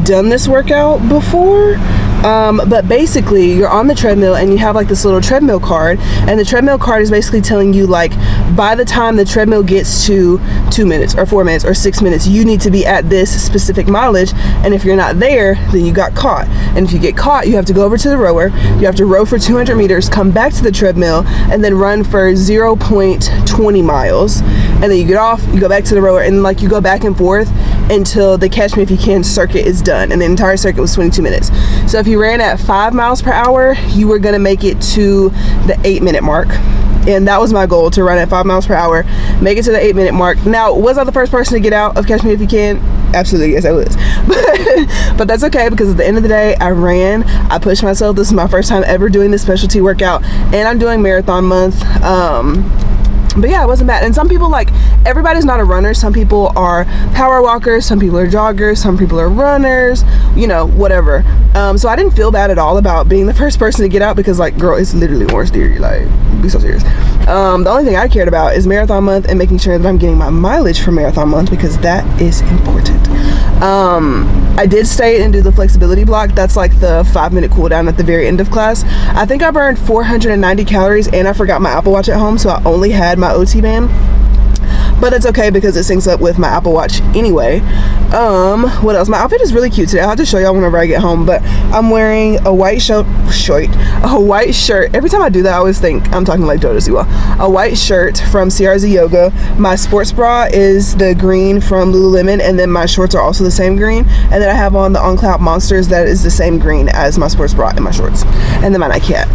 done this workout before. But basically you're on the treadmill and you have like this little treadmill card, and the treadmill card is basically telling you like by the time the treadmill gets to 2 minutes or 4 minutes or 6 minutes, you need to be at this specific mileage, and if you're not there, then you got caught. And if you get caught, you have to go over to the rower, you have to row for 200 meters, come back to the treadmill, and then run for 0.20 miles, and then you get off, you go back to the rower, and like you go back and forth until the Catch Me If You Can circuit is done, and the entire circuit was 22 minutes. So if you ran at 5 miles per hour, you were gonna make it to the 8-minute mark. And that was my goal, to run at 5 miles per hour, make it to the 8-minute mark. Now, was I the first person to get out of Catch Me If You Can? Absolutely, yes I was. But that's okay, because at the end of the day, I ran, I pushed myself. This is my first time ever doing this specialty workout, and I'm doing marathon month. But yeah, it wasn't bad. And some people, like, everybody's not a runner. Some people are power walkers, some people are joggers, some people are runners, you know, whatever. So I didn't feel bad at all about being the first person to get out, because like, girl, it's literally Orange Theory, like, be so serious. The only thing I cared about is marathon month and making sure that I'm getting my mileage for marathon month, because that is important. I did stay and do the flexibility block. That's like the 5-minute cool down at the very end of class. I think I burned 490 calories, and I forgot my Apple Watch at home, so I only had my OT band. But that's okay, because it syncs up with my Apple Watch anyway. What else? My outfit is really cute today. I'll have to show y'all whenever I get home. But I'm wearing a white shirt. Every time I do that, I always think I'm talking like Joda Siwa. A white shirt from CRZ Yoga. My sports bra is the green from Lululemon, and then my shorts are also the same green. And then I have on the On Cloud Monsters that is the same green as my sports bra and my shorts. And then my Nike hat.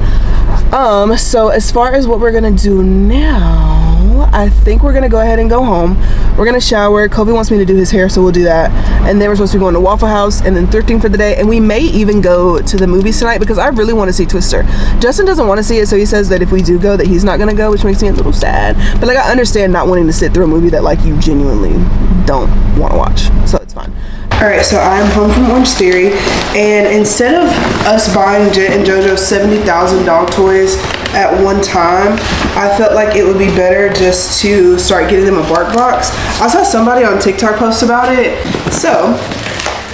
So as far as what we're gonna do now, now I think we're gonna go ahead and go home. We're gonna shower. Kobe wants me to do his hair, so we'll do that. And then we're supposed to be going to Waffle House and then thrifting for the day. And we may even go to the movies tonight because I really want to see Twister. Justin doesn't want to see it, so he says that if we do go, that he's not gonna go, which makes me a little sad. But like, I understand not wanting to sit through a movie that like you genuinely don't want to watch, so it's fine. All right, so I'm home from Orange Theory, and instead of us buying Jet and JoJo 70,000 dog toys at one time, I felt like it would be better just to start getting them a bark box. I saw somebody on TikTok post about it, so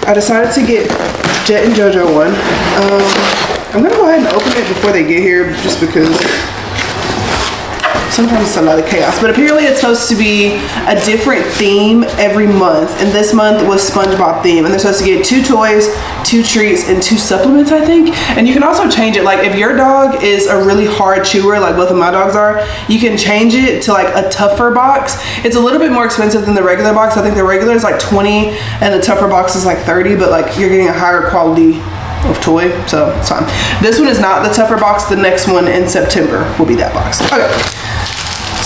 I decided to get Jet and JoJo one. I'm gonna go ahead and open it before they get here, just because sometimes it's a lot of chaos. But apparently it's supposed to be a different theme every month, and this month was SpongeBob theme, and they're supposed to get 2 toys, 2 treats, and 2 supplements, I think. And you can also change it. Like, if your dog is a really hard chewer, like both of my dogs are, you can change it to like a tougher box. It's a little bit more expensive than the regular box. I think the regular is like 20 and the tougher box is like 30, but like you're getting a higher quality of toy, so it's fine. This one is not the tougher box. The next one in September will be that box. Okay.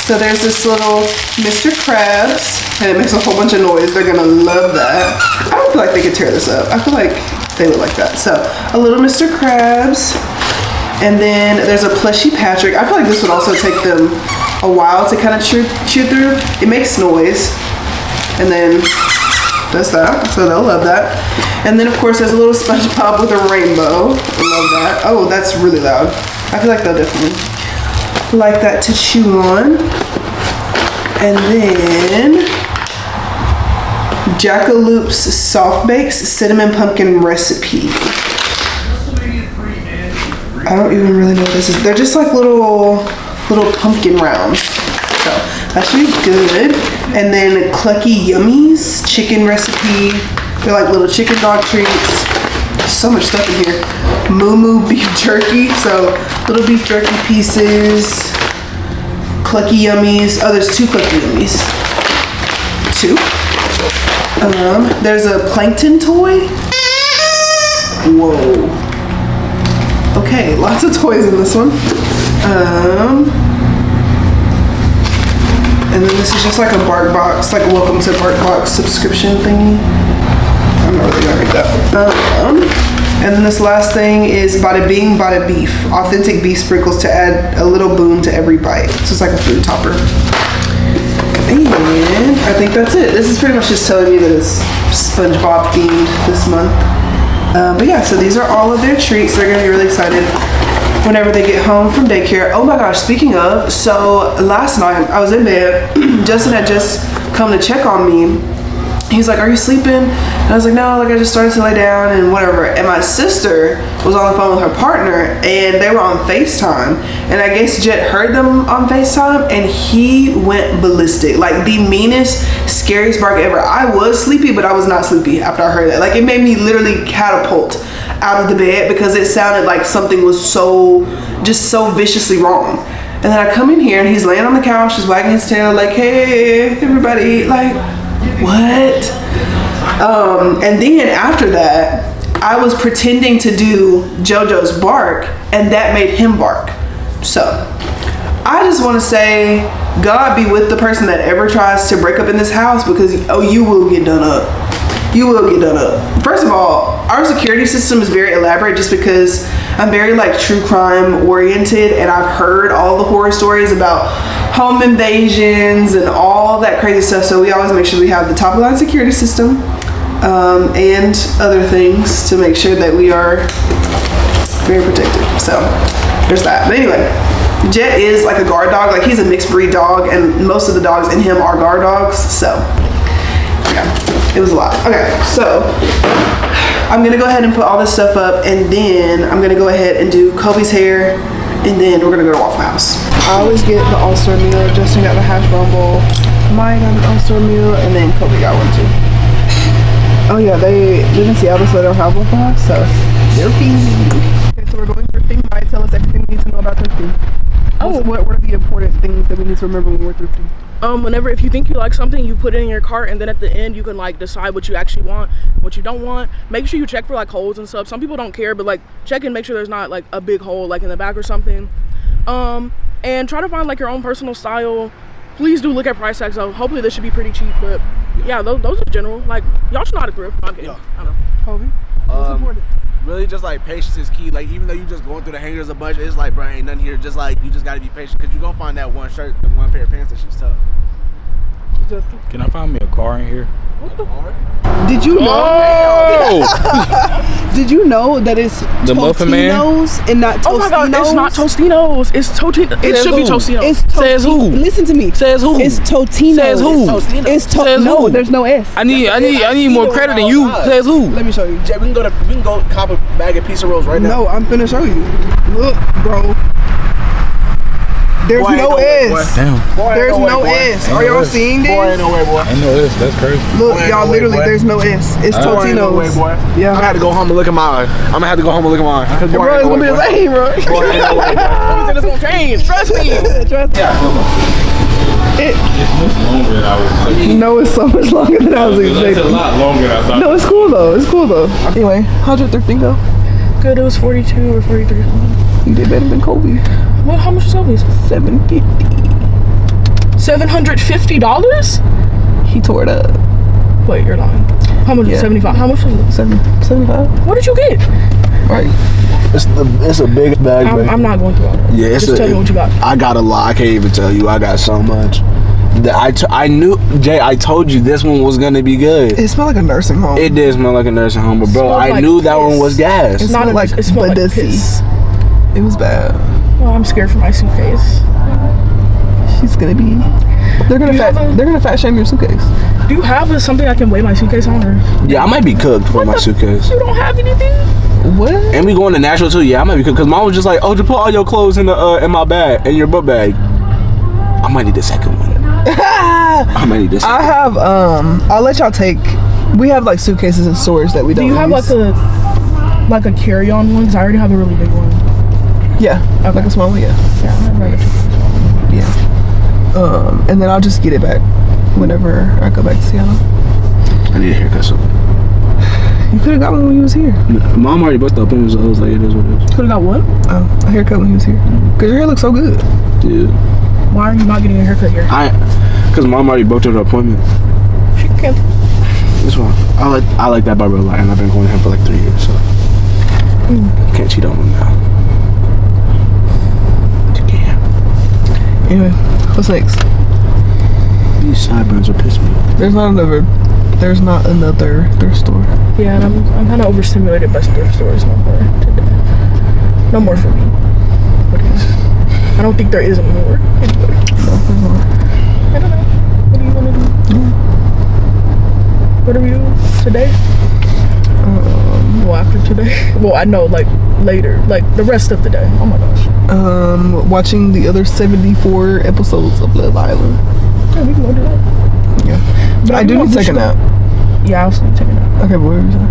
So there's this little Mr. Krabs, and it makes a whole bunch of noise. They're gonna love that. I don't feel like they could tear this up. I feel like they would like that. So a little Mr. Krabs, and then there's a plushie Patrick. I feel like this would also take them a while to kind of chew through. It makes noise, and then that's that. So they'll love that. And then of course there's a little SpongeBob with a rainbow. I love that. Oh, that's really loud. I feel like they'll definitely like that to chew on. And then Jackaloop's Soft Bakes Cinnamon Pumpkin Recipe. I don't even really know what this is. They're just like little pumpkin rounds. So that should be good. And then Clucky Yummies Chicken Recipe. They're like little chicken dog treats. So much stuff in here. Moo Moo Beef Jerky. So little beef jerky pieces. Clucky Yummies. Oh, there's 2 Clucky Yummies. 2. There's a plankton toy. Whoa. Okay, lots of toys in this one. And then this is just like a bark box, like a welcome to bark box subscription thingy. I'm not really gonna read that. And then this last thing is Bada Bing, Bada Beef. Authentic beef sprinkles to add a little boom to every bite. So it's like a food topper. And I think that's it. This is pretty much just telling me that it's SpongeBob themed this month. But yeah, so these are all of their treats. They're gonna be really excited whenever they get home from daycare. Oh my gosh, speaking of, so last night I was in bed. Justin had just come to check on me. He's like, are you sleeping? And I was like, no, like I just started to lay down and whatever. And my sister was on the phone with her partner and they were on FaceTime. And I guess Jet heard them on FaceTime and he went ballistic. Like the meanest, scariest bark ever. I was sleepy, but I was not sleepy after I heard that. Like it made me literally catapult out of the bed because it sounded like something was just so viciously wrong. And then I come in here and he's laying on the couch, just wagging his tail like, hey, everybody, like, what? And then after that, I was pretending to do JoJo's bark and that made him bark. So I just want to say, God be with the person that ever tries to break up in this house because, oh, you will get done up. You will get done up. First of all, our security system is very elaborate just because I'm very like true crime oriented and I've heard all the horror stories about home invasions and all that crazy stuff. So we always make sure we have the top of the line security system and other things to make sure that we are very protected. So there's that. But anyway, Jet is like a guard dog. Like he's a mixed breed dog and most of the dogs in him are guard dogs. So yeah, it was a lot. Okay, so I'm gonna go ahead and put all this stuff up and then I'm gonna go ahead and do Kobe's hair and then we're gonna go to Waffle House. I always get the all-star meal. Justin got the hash brown bowl. Maya got an all-star meal and then Kobe got one too. Oh yeah, they live in Seattle so they don't have Waffle House, so they're feeding. Okay, so we're going thrifting. Maya, tell us everything we need to know about thrifting. Oh, what are the important things that we need to remember when we're thrifting? Whenever if you think you like something, you put it in your cart and then at the end you can like decide what you actually want, what you don't want. Make sure you check for like holes and stuff. Some people don't care, but like check and make sure there's not like a big hole like in the back or something. And try to find like your own personal style Please do look at price tags though. Hopefully this should be pretty cheap, but yeah, those are general. Like y'all should know how to thrift. No, I'm kidding. Yeah. I don't know. Kobe, what's important? Really, just like patience is key. Like even though you just going through the hangers a bunch, it's like, bro, ain't nothing here. Just like you just gotta be patient because you gonna find that one shirt, the one pair of pants that shit's tough. Justin, Can I find me a car in here? did you know? Oh! Did you know that it's The Muffin Man? Totino's and not Tostinos? Oh my god, it's not Tostino's. It's Totino. It Says should be who? Tostino's. It's Says who? Listen to me. Says who? It's Totino's. Says who? It's Says No, who? there's no S. I need more credit than you. Says who? Let me show you. Jay, we can go cop a bag of pizza rolls right now. No, I'm finna show you. Look, bro. There's Boy, ain't no no way, S. boy. Damn. Boy, ain't There's way, no boy. S. Ain't Are no y'all S. seeing Boy, ain't this? no way, boy. I know this. That's crazy. Look, Boy, ain't y'all, no way, literally, boy. there's no S. It's Boy, ain't no way, Totino's. boy. Yeah. I'm gonna have to go home and look at mine. I'm gonna have to go home and look at mine. Cause boy, Bro, ain't it's no gonna be way, the boy. same, bro. Boy, ain't no way, boy. It's gonna change. Trust me. Trust me. It's much longer than I was expecting. No, it's so much longer than I was That's a expecting. lot longer than I thought. No, it's cool though. It's cool though. Anyway, how'd your thrifting go? Good. It was 42 or 43. You did better than Kobe. Well, how much was Kobe's? $750. $750? He tore it up. Wait, you're lying. How much? Yeah. 75. How much was it? 75. What did you get? Right. It's a big bag, I'm not going through all that. Yeah, Just tell me what you got. I got a lot. I can't even tell you. I got so much. I knew, Jay. I told you this one was gonna be good. It smelled like a nursing home. It did smell like a nursing home, but bro, Smelled I like knew that piss. one was gas. It Not smelled like like it smelled like Badessi. piss. It was bad. Well, I'm scared for my suitcase. She's gonna be. They're gonna fat shame your suitcase. Do you have something I can weigh my suitcase on, or Yeah, I might be cooked for my suitcase. you don't have anything? What? And we going to Nashville too. Yeah, I might be cooked because mom was just like, "Oh, just put all your clothes in the in my bag, in your book bag." I might need the second one. I might need this. I have I'll let y'all take. We have like suitcases and storage that we don't. Do you have use. like a carry-on one? 'Cause I already have a really big one. Yeah, like a small one. Yeah. Yeah, I'd rather take this one. Yeah. And then I'll just get it back whenever I go back to Seattle. I need a haircut. So You could have got one when you was here. mom already booked the appointment, so I was like, "It is what it is." Could have got what? A haircut when he was here. Cause your hair looks so good. Yeah, Why are you not getting a haircut here? because mom already booked her the appointment. She can't. This one, I like that barber a lot, and I've been going to him for like 3 years, so can't cheat on him now. You can't. Anyway, what's next? These sideburns will piss me off. There's not another thrift store. Yeah, and I'm kind of overstimulated by thrift stores no more today. No more for me. What is? I don't think there is anymore. Anyway. No, there's not. I don't know. What do you want to do? What are we doing today? Well, after today. Well, I know, like later, like the rest of the day. Oh my gosh. Watching the other 74 episodes of Love Island. Yeah, we can go do that. Yeah. But I do need to take a nap. Yeah, I also need to take a nap. Okay, but what were you saying?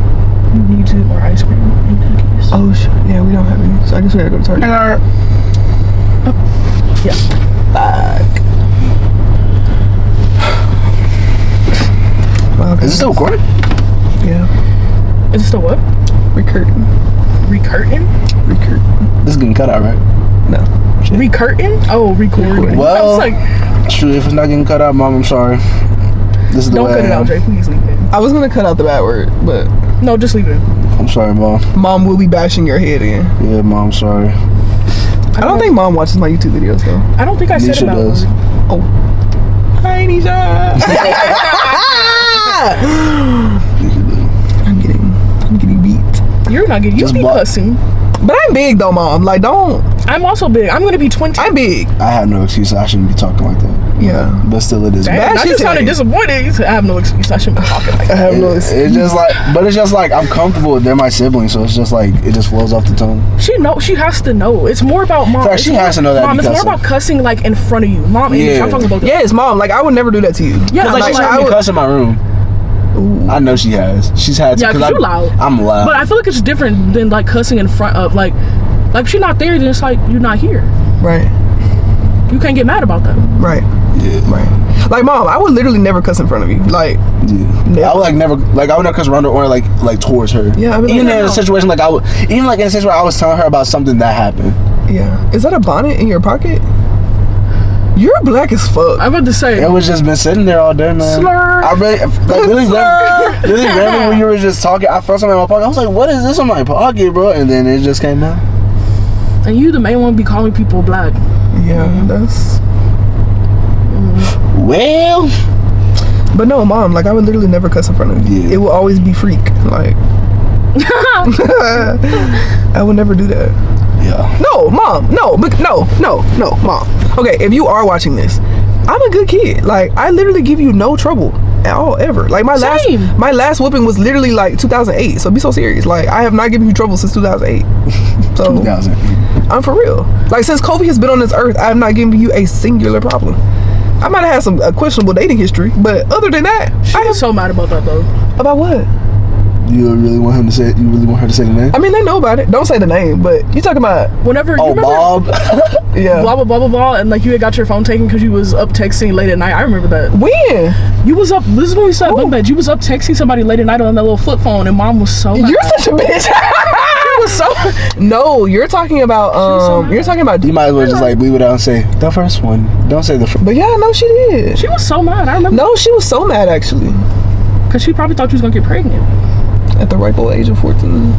We need to get more ice cream and cookies. Oh shit. Yeah, we don't have any. So I guess we gotta go to Target. Yeah. Fuck. Wow, okay. Is it still recording? Yeah. Is it still what? Recurtain. Recurtain? This is getting cut out, right? No. Recurtain? Oh, recording. Well, I was like, True, if it's not getting cut out, mom, I'm sorry. This is the don't way cut I it am. out, Jay. Please leave it. I was gonna cut out the bad word, but No, just leave it. I'm sorry, mom. mom will be bashing your head in. Yeah, mom, sorry. I don't think mom watches my YouTube videos though. I don't think I said Nisha about does. it. Oh. Hi, Nisha. I'm getting beat. You're not getting. You Just be block- cussing. But I'm big though, mom. Like, don't. I'm also big. I'm gonna be 20. I'm big. I have no excuse. I shouldn't be talking like that. Yeah. But still, it is. Dang, Bash I his just sounded head. disappointed. You said, I have no excuse. I shouldn't be talking like I that. have no excuse. It's just like, but it's just like I'm comfortable. They're my siblings, so it's just like it just flows off the tongue. She has to know. It's more about mom. Fact, she has to know that Mom, it's because more about cussing like in front of you. Mom, and Yeah. I'm talking about Yes, mom. Like, I would never do that to you. Yeah, Like, she's like, heard I me would- cuss in my room. Ooh. I know she has. She's had to. Yeah, 'cause I- you loud. I'm loud. But I feel like it's different than like cussing in front of like if you're not there, then it's like you're not here. Right. You can't get mad about that. Right. yeah. Right. Like, mom, I would literally never cuss in front of you. Like, Yeah. I would like never cuss around her or like towards her. Yeah, I mean, even like, in a situation like even like in a situation where I was telling her about something that happened. yeah. Is that a bonnet in your pocket? You're black as fuck. I'm about to say. It was just been sitting there all day, man. Slur. I really random when you were just talking. I felt something in my pocket. I was like, "What is this in my pocket, bro?" And then it just came out. And you the main one be calling people black. Yeah, that's. Well, but no, mom. Like I would literally never cuss in front of you. Yeah. It will always be freak. Like. I would never do that. yeah. No, mom. No, mom. Okay, if you are watching this, I'm a good kid. Like I literally give you no trouble at all ever. Like my last whooping was literally like 2008. So be so serious. Like I have not given you trouble since 2008. So 2008. I'm for real. Like since Kobe has been on this earth, I have not given you a singular problem. I might have had some questionable dating history, but other than that, She was so mad about that though. About what? You really want him to say? You really want her to say the name? I mean, they know about it. Don't say the name, but you talking about? Whenever you remember, Bob. Yeah. blah blah blah blah blah, and like you had got your phone taken because you was up texting late at night. I remember that. When? You was up. This is when we started bunk bed. You was up texting somebody late at night on that little flip phone, and mom was so mad. You're such a bitch. She was so. No, you're talking about. You're talking about. You might as well just like bleep it out and say the first one. Don't say the first. But yeah, no, she did. She was so mad. I remember. No, she was so mad actually. Because she probably thought you was gonna get pregnant. At the ripe old age of 14.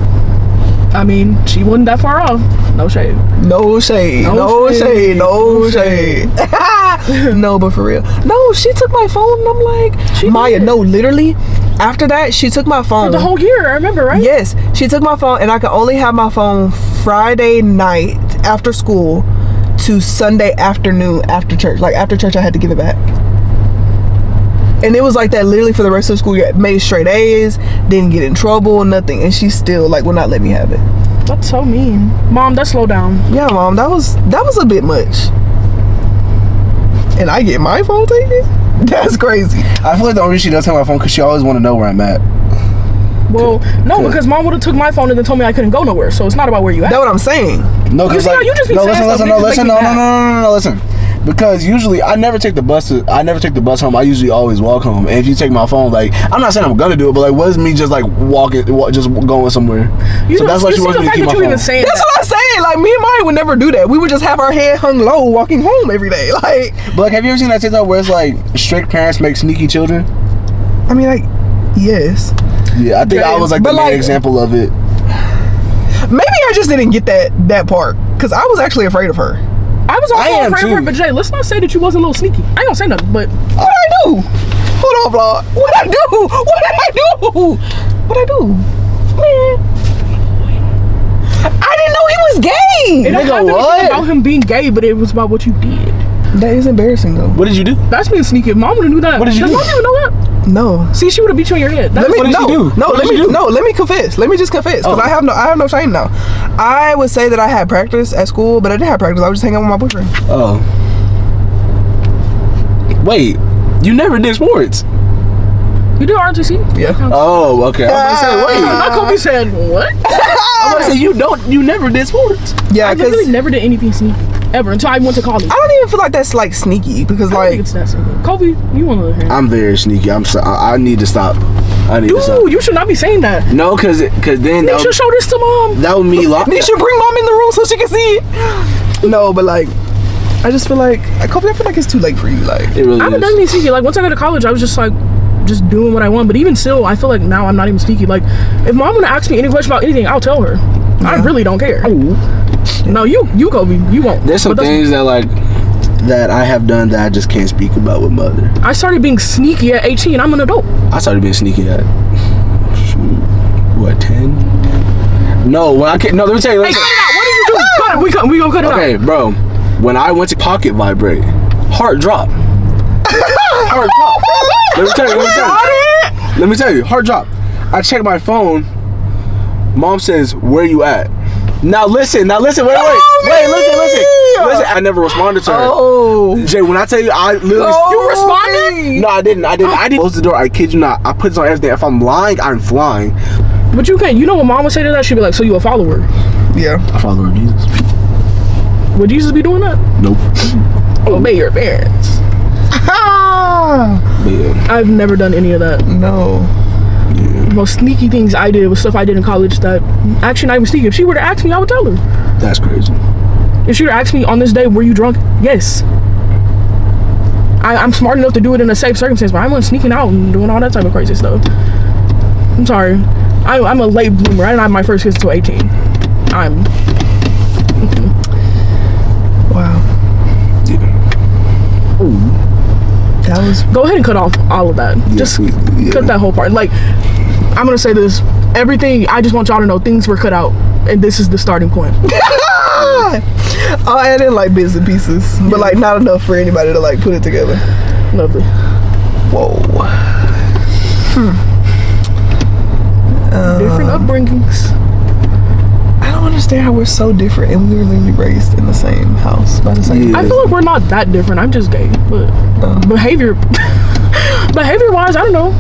I mean, she wasn't that far off. No shade. No shade. No shade. No shade. No, but for real. No, she took my phone and I'm like, Maya, no, literally. After that, she took my phone. For the whole year, I remember, right? Yes, she took my phone and I could only have my phone Friday night after school to Sunday afternoon after church. Like after church, I had to give it back. And it was like that literally for the rest of the school year. Made straight A's, didn't get in trouble, nothing. And she still like would not let me have it. That's so mean. Mom, that's slow down. Yeah, mom, that was a bit much. And I get my phone taken? That's crazy. I feel like the only reason she does take my phone because she always want to know where I'm at. Well, no, because mom would have took my phone and then told me I couldn't go nowhere. So it's not about where you at. That's what I'm saying. No, because like, you just be no, saying listen, listen. Because usually I never take the bus home. I usually always walk home. And if you take my phone, like I'm not saying I'm gonna do it, but like what is me just like just going somewhere? So that's why she wants me to keep my phone. That's what I'm saying. Like me and Maya would never do that. We would just have our head hung low walking home every day. Like, but like, have you ever seen that TikTok where it's like strict parents make sneaky children? I mean, like, yes. Yeah, I think I was like the main example of it. Maybe I just didn't get that part because I was actually afraid of her. I was also afraid of her, but Jay, let's not say that you wasn't a little sneaky. I ain't gonna say nothing, but what I do? Hold on, vlog. What I do? What did I do? What I do? Man, I didn't know he was gay. It don't have anything about him being gay, but it was about what you did. That is embarrassing though. What did you do? That's being sneaky. If mom would have knew that. What did you do? Does mom even know that? No. See, she would have beat you on your head. Let me confess. Let me just confess because I have no shame now. I would say that I had practice at school, but I didn't have practice. I was just hanging out with my boyfriend. Oh. Wait, you never did sports? You do ROTC? Yeah. Oh, okay. I was gonna say, wait. Not Kobe said what? I was gonna say you never did sports. Yeah, I literally never did anything sneaky ever until I went to college. I don't even feel like that's like sneaky because I don't think it's that sneaky. Kobe, you on the other hand. I'm very sneaky. I need to stop. Dude, you should not be saying that. No, cause then you should show this to mom. That would mean You should bring mom in the room so she can see it. No, but like, I just feel like Kobe, I feel like it's too late for you. Like, it really I haven't done anything sneaky. Like once I got to college, I was just like, just doing what I want. But even still, I feel like now I'm not even sneaky. Like, if mom wanna ask me any question about anything, I'll tell her. Yeah. I really don't care. No, you Kobe, you won't. There's some things that I have done that I just can't speak about with mother. I started being sneaky at 18. I'm an adult. I started being sneaky at what, 10? No, when I can't. No, let me tell you. Hey, cut it out. What did you do? Cut it. We gonna cut it out. Okay, bro. When I went to pocket vibrate, heart drop. Heart drop. Let me tell you, heart drop. I checked my phone. Mom says, "Where you at?" Now listen. Wait, listen. I never responded to her. Oh, Jay, when I tell you, I literally. You responded? No, I didn't. I didn't close the door. I kid you not. I put this on everything. If I'm lying, I'm flying. But you can't. You know what mom would say to that? She'd be like, "So you a follower?" Yeah, a follower of Jesus. Would Jesus be doing that? Nope. Obey your parents. Yeah. I've never done any of that. No. The most sneaky things I did was stuff I did in college that actually not even sneaky. If she were to ask me, I would tell her. That's crazy. If she were to ask me on this day, were you drunk? Yes. I'm smart enough to do it in a safe circumstance, but I'm sneaking out and doing all that type of crazy stuff. I'm sorry. I'm a late bloomer. I didn't have my first kiss until 18. Wow. That was. Go ahead and cut off all of that. Just cut that whole part. Like, I'm gonna say this. Everything, I just want y'all to know things were cut out, and this is the starting point. I'll add in like bits and pieces, but like not enough for anybody to like put it together. Lovely. Whoa. Different upbringings. I don't understand how we're so different and we were literally raised in the same house by the same. I feel like we're not that different. I'm just gay, but behavior wise, I don't know.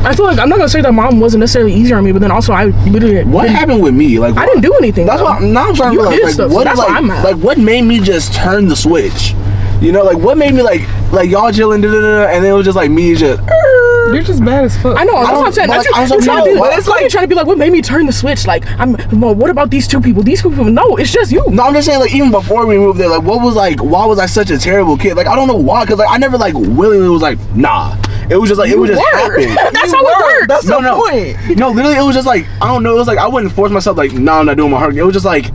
I feel like I'm not gonna say that mom wasn't necessarily easier on me, but then also I literally. What happened with me? Like I didn't do anything. That's what now I'm trying to realize. Like, stuff, what, so that's like, why I'm mad. Like what made me just turn the switch? You know, like what made me like y'all chilling, and then it was just like me just. You're just bad as fuck. I know. That's what I'm saying. But It's like you're trying to be like, what made me turn the switch? Like, well, what about these two people? These people? No, it's just you. No, I'm just saying, like, even before we moved there, like, what was like, why was I such a terrible kid? Like, I don't know why, because like I never like willingly was like, nah. It was just like it was just happening. That's how it works. That's the point. No, literally, it was just like I don't know. It was like I wouldn't force myself. Like, no, I'm not doing my homework. It was just like.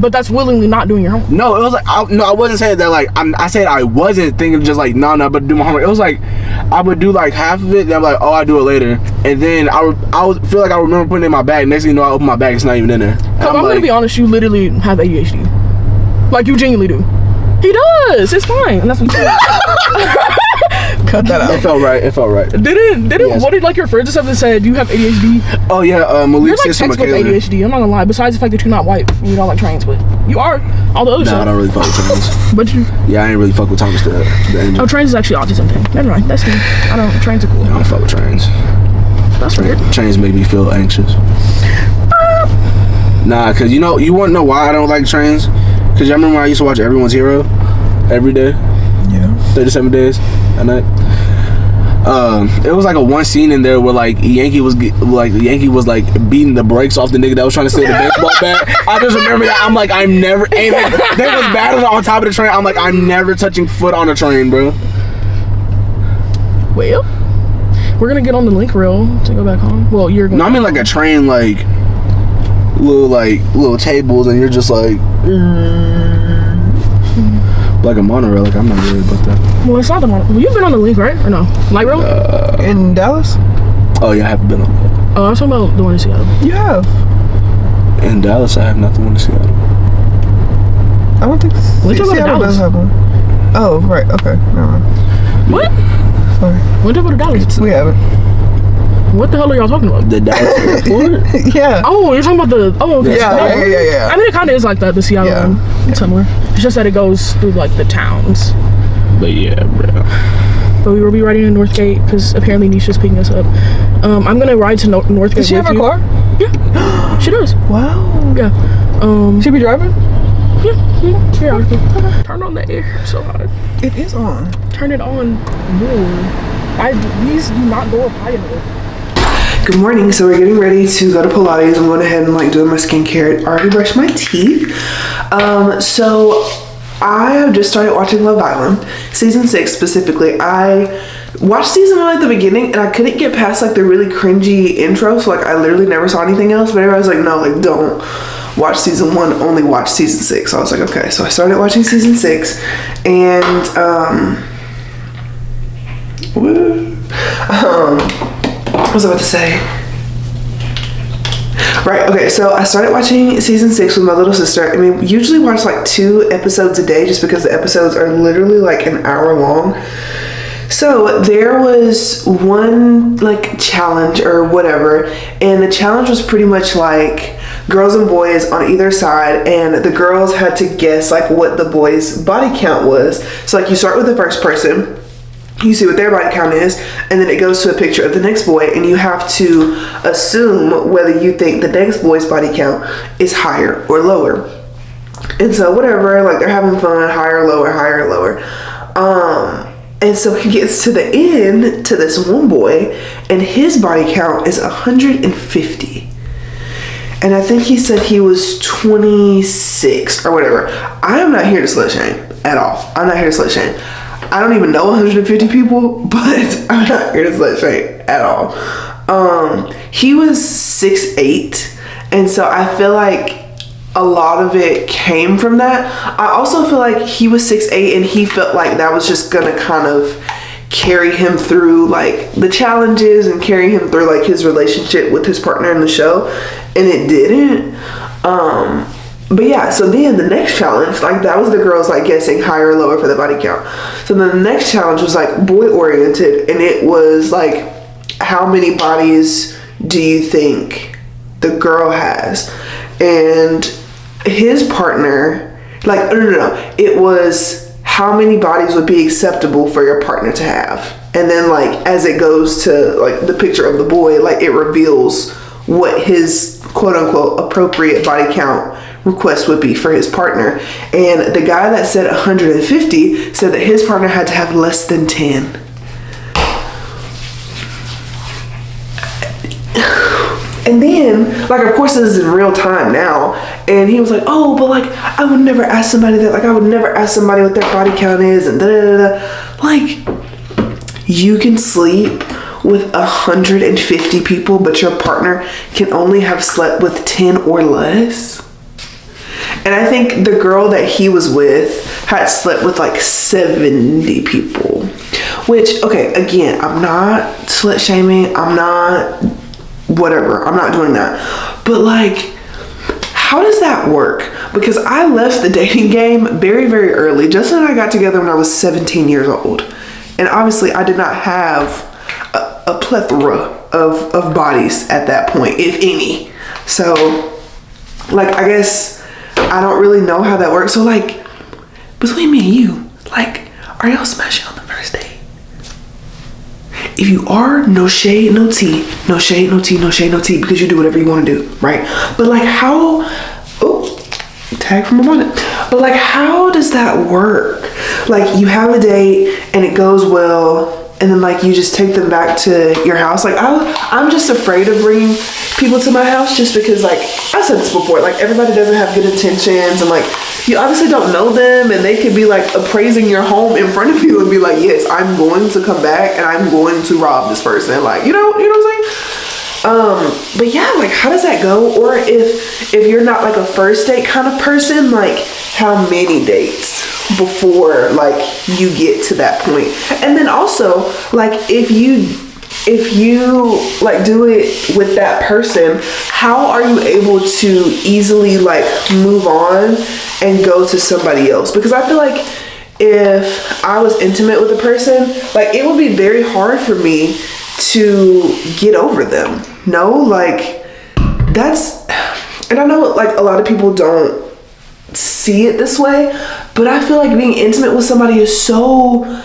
But that's willingly not doing your homework. No, it was like I wasn't saying that. Like I said I wasn't thinking just like no, but do my homework. It was like I would do like half of it. Then I'm like, oh, I do it later, and then I would feel like I remember putting it in my bag. Next thing you know, I open my bag, it's not even in there. I'm gonna be honest. You literally have ADHD. Like you genuinely do. He does. It's fine. And that's what Cut that out. It felt right. Didn't Yes. What did like your friends or something said? You have ADHD. Oh yeah, Malik's You're like sister textbook Michaela. ADHD. I'm not gonna lie. Besides the fact that you're not white, and you don't like trains, but you are all the other No, stuff. I don't really fuck with trains. But you. Yeah, I ain't really fuck with Thomas the engine. Oh, trains is actually autism thing. Never mind. That's me. I don't. Trains are cool. I don't fuck with trains. That's weird. Trains make me feel anxious. Nah, cause you wanna know why I don't like trains? Cause y'all remember when I used to watch Everyone's Hero every day? Yeah. 37 days a night. It was like a one scene in there where like Yankee was like beating the brakes off the nigga that was trying to steal the baseball bat. I just remember that. I'm like, I'm never. And they was battling on top of the train. I'm like, I'm never touching foot on a train, bro. Well, we're gonna get on the link rail to go back home. Well, you're going. No, I mean like a train, like little tables, and you're just like a monorail. Like I'm not worried about that. Well, it's not the monorail. Well, you've been on the link, right? Or no? Light rail? In Dallas? Oh yeah, I haven't been on that. Oh, I was talking about the one in Seattle. You have. In Dallas, I have not the one to Seattle. I don't think When did you go to Seattle Dallas? does have one. Oh, right. Okay. Never mind. What? Sorry. When did you go to Dallas? We haven't. What the hell are y'all talking about? The Dallas airport? Yeah. Oh, you're talking about the. Oh, okay. Yeah. I mean, it kind of is like that. The Seattle Yeah. one. It's similar. It's just that it goes through like the towns. But yeah, bro. But we will be riding to Northgate because apparently Nisha's picking us up. I'm gonna ride to Northgate. Does she have with her you. car? Yeah, she does. Wow. Yeah. She be driving? Yeah. Turn on the air. It's so hot. It is on. Turn it on more. These do not go up high enough. Good morning. So we're getting ready to go to Pilates. I'm going ahead and like doing my skincare. I already brushed my teeth. So I have just started watching Love Island, season 6 specifically. I watched season 1 at the beginning and I couldn't get past like the really cringy intro. So like I literally never saw anything else. But everybody was like, no, like don't watch season 1, only watch season 6. So I was like, okay. So I started watching season 6 and what was I about to say? Right, okay, so I started watching season 6 with my little sister. I mean, we usually watch like 2 episodes a day just because the episodes are literally like an hour long. So there was one like challenge or whatever, and the challenge was pretty much like girls and boys on either side, and the girls had to guess like what the boys' body count was. So like you start with the first person, you see what their body count is, and then it goes to a picture of the next boy, and you have to assume whether you think the next boy's body count is higher or lower. And so whatever, like they're having fun, higher, lower. And so he gets to the end to this one boy, and his body count is 150. And I think he said he was 26 or whatever. I am not here to slut shame at all. I'm not here to slut shame. I don't even know 150 people, but I'm not here to slut shame at all. He was 6'8", and so I feel like a lot of it came from that. I also feel like he was 6'8", and he felt like that was just gonna kind of carry him through like the challenges and carry him through like his relationship with his partner in the show, and it didn't. But yeah, so then the next challenge, like that was the girls like guessing higher or lower for the body count. So then the next challenge was like boy oriented, and it was like, how many bodies do you think the girl has? And his partner, like, no, it was how many bodies would be acceptable for your partner to have. And then like, as it goes to like the picture of the boy, like it reveals what his quote unquote appropriate body count request would be for his partner. And the guy that said 150 said that his partner had to have less than 10. And then, like, of course, this is in real time now. And he was like, oh, but like, I would never ask somebody that. Like, I would never ask somebody what their body count is. And da-da-da-da. Like, you can sleep with 150 people, but your partner can only have slept with 10 or less. And I think the girl that he was with had slept with like 70 people. Which, okay, again, I'm not slut shaming. I'm not whatever. I'm not doing that. But like, how does that work? Because I left the dating game very, very early. Justin and I got together when I was 17 years old. And obviously I did not have a plethora of bodies at that point, if any. So, like, I guess I don't really know how that works. So like, between me and you, like, are y'all smashing on the first date? If you are, no shade, no tea. No shade, no tea, no shade, no tea, because you do whatever you want to do, right? But like, how, oh, tag from a bonnet. But like, how does that work? Like, you have a date and it goes well, and then like you just take them back to your house. Like, I'm just afraid of bringing people to my house, just because, like, I've said this before, like, everybody doesn't have good intentions, and like, you obviously don't know them, and they could be like appraising your home in front of you and be like, yes, I'm going to come back and I'm going to rob this person. Like, you know what I'm saying? But yeah, like, how does that go? Or if you're not like a first date kind of person, like, how many dates before like you get to that point? And then also, like, if you like do it with that person, how are you able to easily like move on and go to somebody else? Because I feel like if I was intimate with a person, like, it would be very hard for me to get over them. No, like, that's, and I know like a lot of people don't see it this way, but I feel like being intimate with somebody is so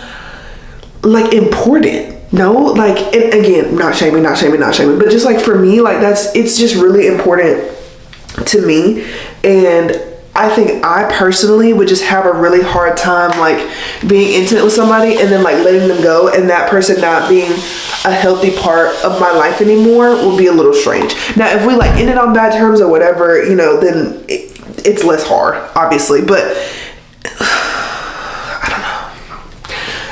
like important. No, like, and again, not shaming, but just like for me, like, it's just really important to me. And I think I personally would just have a really hard time like being intimate with somebody and then like letting them go, and that person not being a healthy part of my life anymore will be a little strange. Now, if we like ended on bad terms or whatever, you know, then it's less hard, obviously, but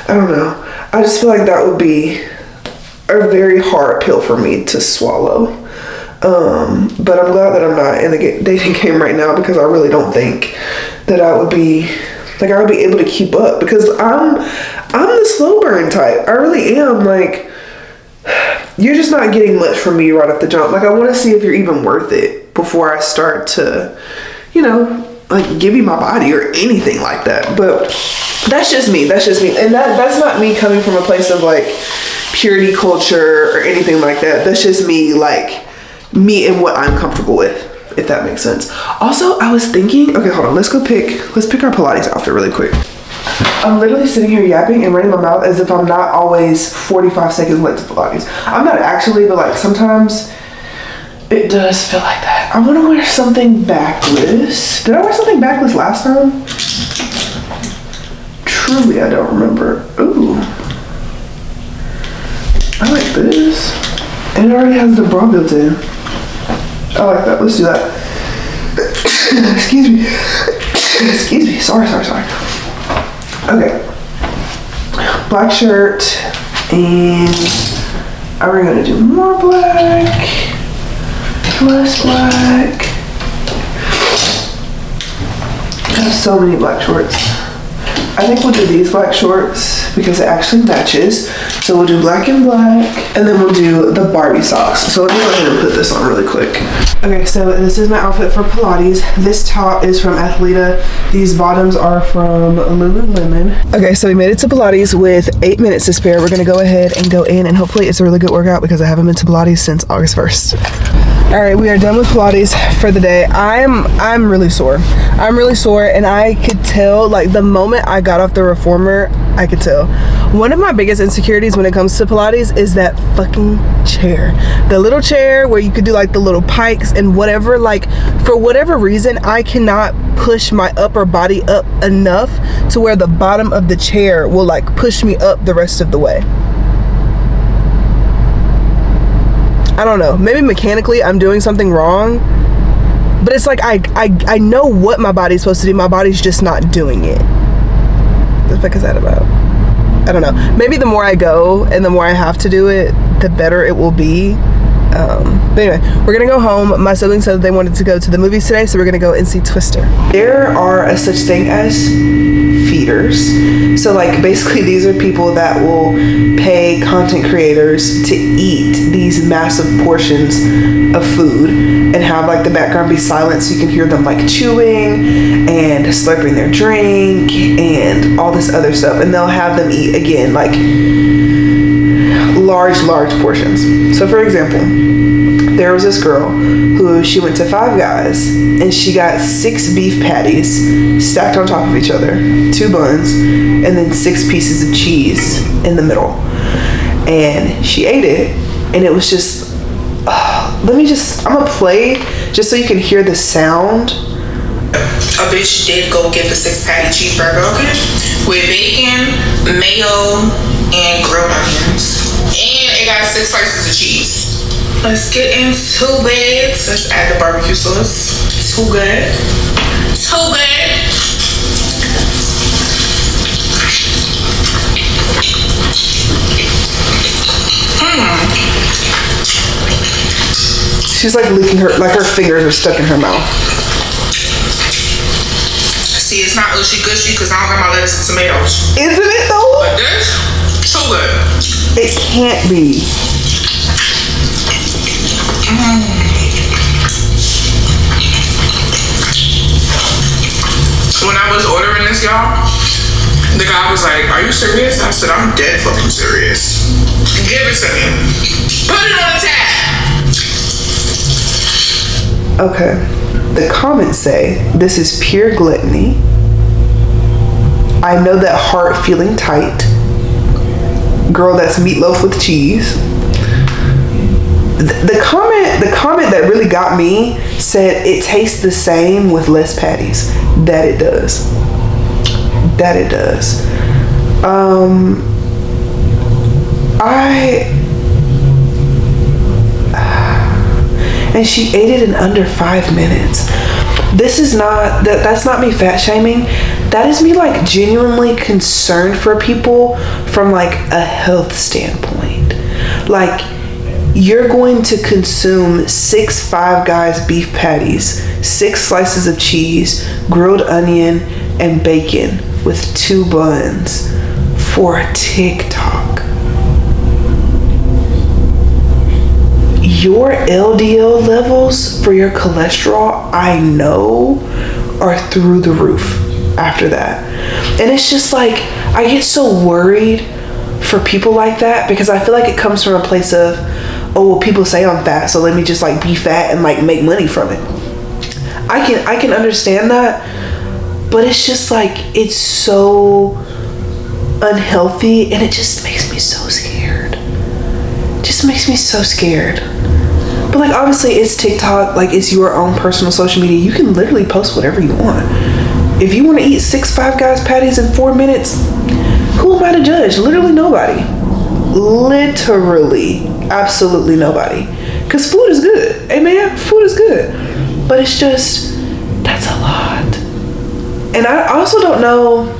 I don't know. I just feel like that would be a very hard pill for me to swallow. But I'm glad that I'm not in the dating game right now, because I really don't think that I would be able to keep up, because I'm the slow burn type. I really am. Like, you're just not getting much from me right off the jump. Like, I want to see if you're even worth it before I start to, you know, like, give you my body or anything like that. But that's just me. And that's not me coming from a place of like purity culture or anything like that. That's just me, like, me and what I'm comfortable with, if that makes sense. Also, I was thinking, okay, hold on, let's pick our Pilates outfit really quick. I'm literally sitting here yapping and running my mouth as if I'm not always 45 seconds late to Pilates. I'm not actually, but like sometimes it does feel like that. I want to wear something backless. Did I wear something backless last time? Truly, I don't remember. Ooh. I like this. And it already has the bra built in. I like that. Let's do that. Excuse me. Sorry. Okay. black shirt, and we're gonna do more black, less black. I have so many black shorts. I think we'll do these black shorts because it actually matches. So we'll do black and black, and then we'll do the Barbie socks. So let me go ahead and put this on really quick. Okay, so this is my outfit for Pilates. This top is from Athleta. These bottoms are from Lululemon. Okay, so we made it to Pilates with 8 minutes to spare. We're gonna go ahead and go in, and hopefully it's a really good workout because I haven't been to Pilates since August 1st. All right, we are done with Pilates for the day. I'm really sore. I'm really sore, and I could tell, like, the moment I got off the reformer, I could tell. One of my biggest insecurities when it comes to Pilates is that fucking chair. The little chair where you could do like the little pikes and whatever. Like, for whatever reason, I cannot push my upper body up enough to where the bottom of the chair will like push me up the rest of the way. I don't know, maybe mechanically I'm doing something wrong, but it's like I know what my body's supposed to do. My body's just not doing it. What the fuck is that about? I don't know. Maybe the more I go and the more I have to do it, the better it will be. But anyway, we're gonna go home. My siblings said they wanted to go to the movies today, so we're gonna go and see Twister. There are a such thing as feeders. So like basically these are people that will pay content creators to eat these massive portions of food and have like the background be silent so you can hear them like chewing and slurping their drink and all this other stuff, and they'll have them eat again like large portions. So for example, there was this girl who she went to Five Guys and she got 6 beef patties stacked on top of each other, 2 buns, and then 6 pieces of cheese in the middle. And she ate it, and it was just, I'm gonna play just so you can hear the sound. A bitch did go get the 6-patty cheeseburger, okay? With bacon, mayo, and grilled onions. And it got 6 slices of cheese. Let's get into it. Let's add the barbecue sauce. Too good. Too good. She's like licking her fingers are stuck in her mouth. See, it's not ushy gushy because I don't got my lettuce and tomatoes. Isn't it though? But this, so good. It can't be. When I was ordering this, y'all, the guy was like, "Are you serious?" I said, "I'm dead fucking serious. Give it to me. Put it on the tab." Okay. The comments say, "This is pure gluttony. I know that heart feeling tight. Girl, that's meatloaf with cheese." The comment that really got me said it tastes the same with less patties. That it does. That it does. And she ate it in under 5 minutes. This is not, that's not me fat shaming. That is me like genuinely concerned for people from like a health standpoint. Like, you're going to consume 6 Five Guys beef patties, 6 slices of cheese, grilled onion, and bacon with 2 buns for TikTok. Your LDL levels for your cholesterol, I know, are through the roof after that. And it's just like, I get so worried for people like that because I feel like it comes from a place of, oh, well, people say I'm fat, so let me just like be fat and like make money from it. I can understand that, but it's just like, it's so unhealthy and it just makes me so scared. Just makes me so scared. But like, obviously it's TikTok, like it's your own personal social media. You can literally post whatever you want. If you want to eat 6 Five Guys patties in 4 minutes, who am I to judge? Literally nobody. Literally, absolutely nobody. Because food is good. Amen? Food is good. But it's just, that's a lot. And I also don't know,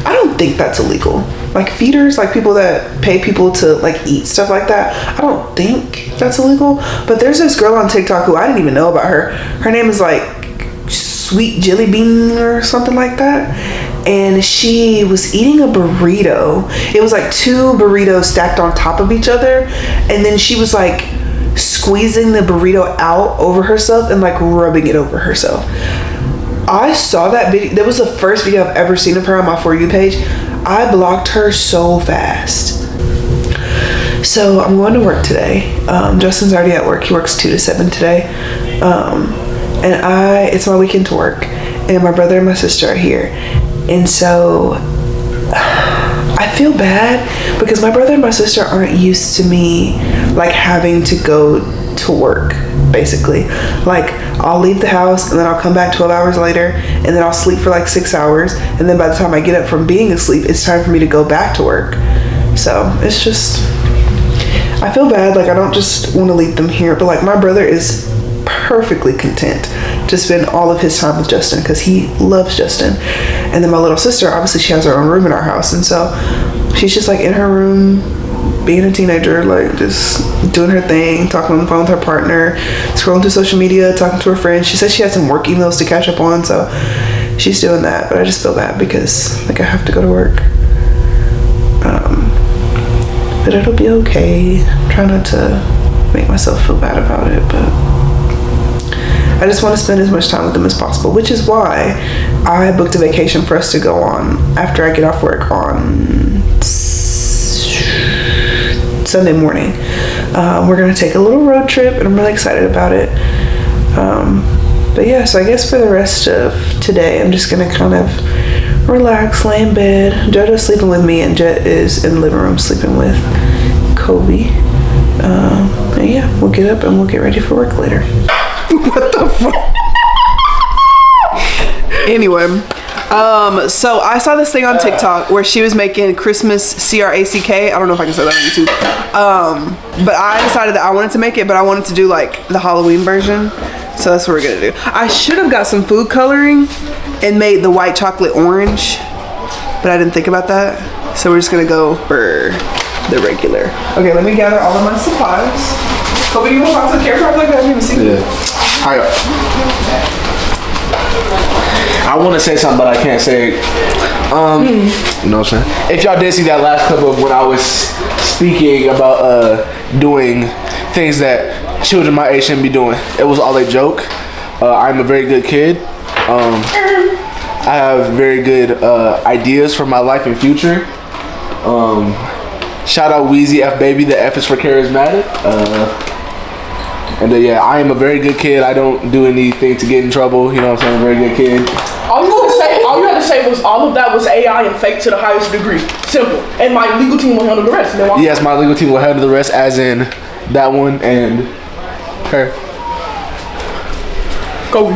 I don't think that's illegal. like feeders, like people that pay people to like eat stuff like that. I don't think that's illegal, but there's this girl on TikTok who I didn't even know about her. Her name is like Sweet Jelly Bean or something like that, and she was eating a burrito. It was like 2 burritos stacked on top of each other, and then she was like squeezing the burrito out over herself and like rubbing it over herself. I saw that video. That was the first video I've ever seen of her on my For You page. I blocked her so fast. So I'm going to work today. Justin's already at work. He works 2 to 7 today. And it's my weekend to work. And my brother and my sister are here. And so I feel bad because my brother and my sister aren't used to me like having to go to work, basically. Like I'll leave the house and then I'll come back 12 hours later and then I'll sleep for like 6 hours, and then by the time I get up from being asleep, it's time for me to go back to work. So it's just, I feel bad. Like I don't just want to leave them here, but like my brother is perfectly content to spend all of his time with Justin because he loves Justin. And then my little sister, obviously she has her own room in our house, and so she's just like in her room being a teenager, like just doing her thing, talking on the phone with her partner, scrolling through social media, talking to her friends. She said she had some work emails to catch up on, so she's doing that. But I just feel bad because like I have to go to work. But it'll be okay. Try not to make myself feel bad about it, but I just want to spend as much time with them as possible, which is why I booked a vacation for us to go on after I get off work on Sunday morning. We're going to take a little road trip, and I'm really excited about it. But yeah, so I guess for the rest of today, I'm just going to kind of relax, lay in bed. JoJo's sleeping with me, and Jet is in the living room sleeping with Kobe. And yeah, we'll get up and we'll get ready for work later. What the fuck? Anyway, so I saw this thing on TikTok where she was making Christmas CRACK. I don't know if I can say that on YouTube. But I decided that I wanted to make it, but I wanted to do like the Halloween version. So that's what we're gonna do. I should have got some food coloring and made the white chocolate orange, but I didn't think about that. So we're just gonna go for the regular. Okay, let me gather all of my supplies. Kobe, you want to talk to the camera? I haven't even seen you. Hi. I want to say something, but I can't say it. You know what I'm saying? If y'all did see that last clip of when I was speaking about doing things that children my age shouldn't be doing, it was all a joke. I'm a very good kid. I have very good ideas for my life and future. Shout out Weezy F Baby. The F is for charismatic. And yeah, I am a very good kid. I don't do anything to get in trouble. You know what I'm saying? I'm a very good kid. All you had to say was all of that was AI and fake to the highest degree. Simple. And my legal team will handle the rest. Yes, my legal team will handle the rest, as in that one and her. Kobe.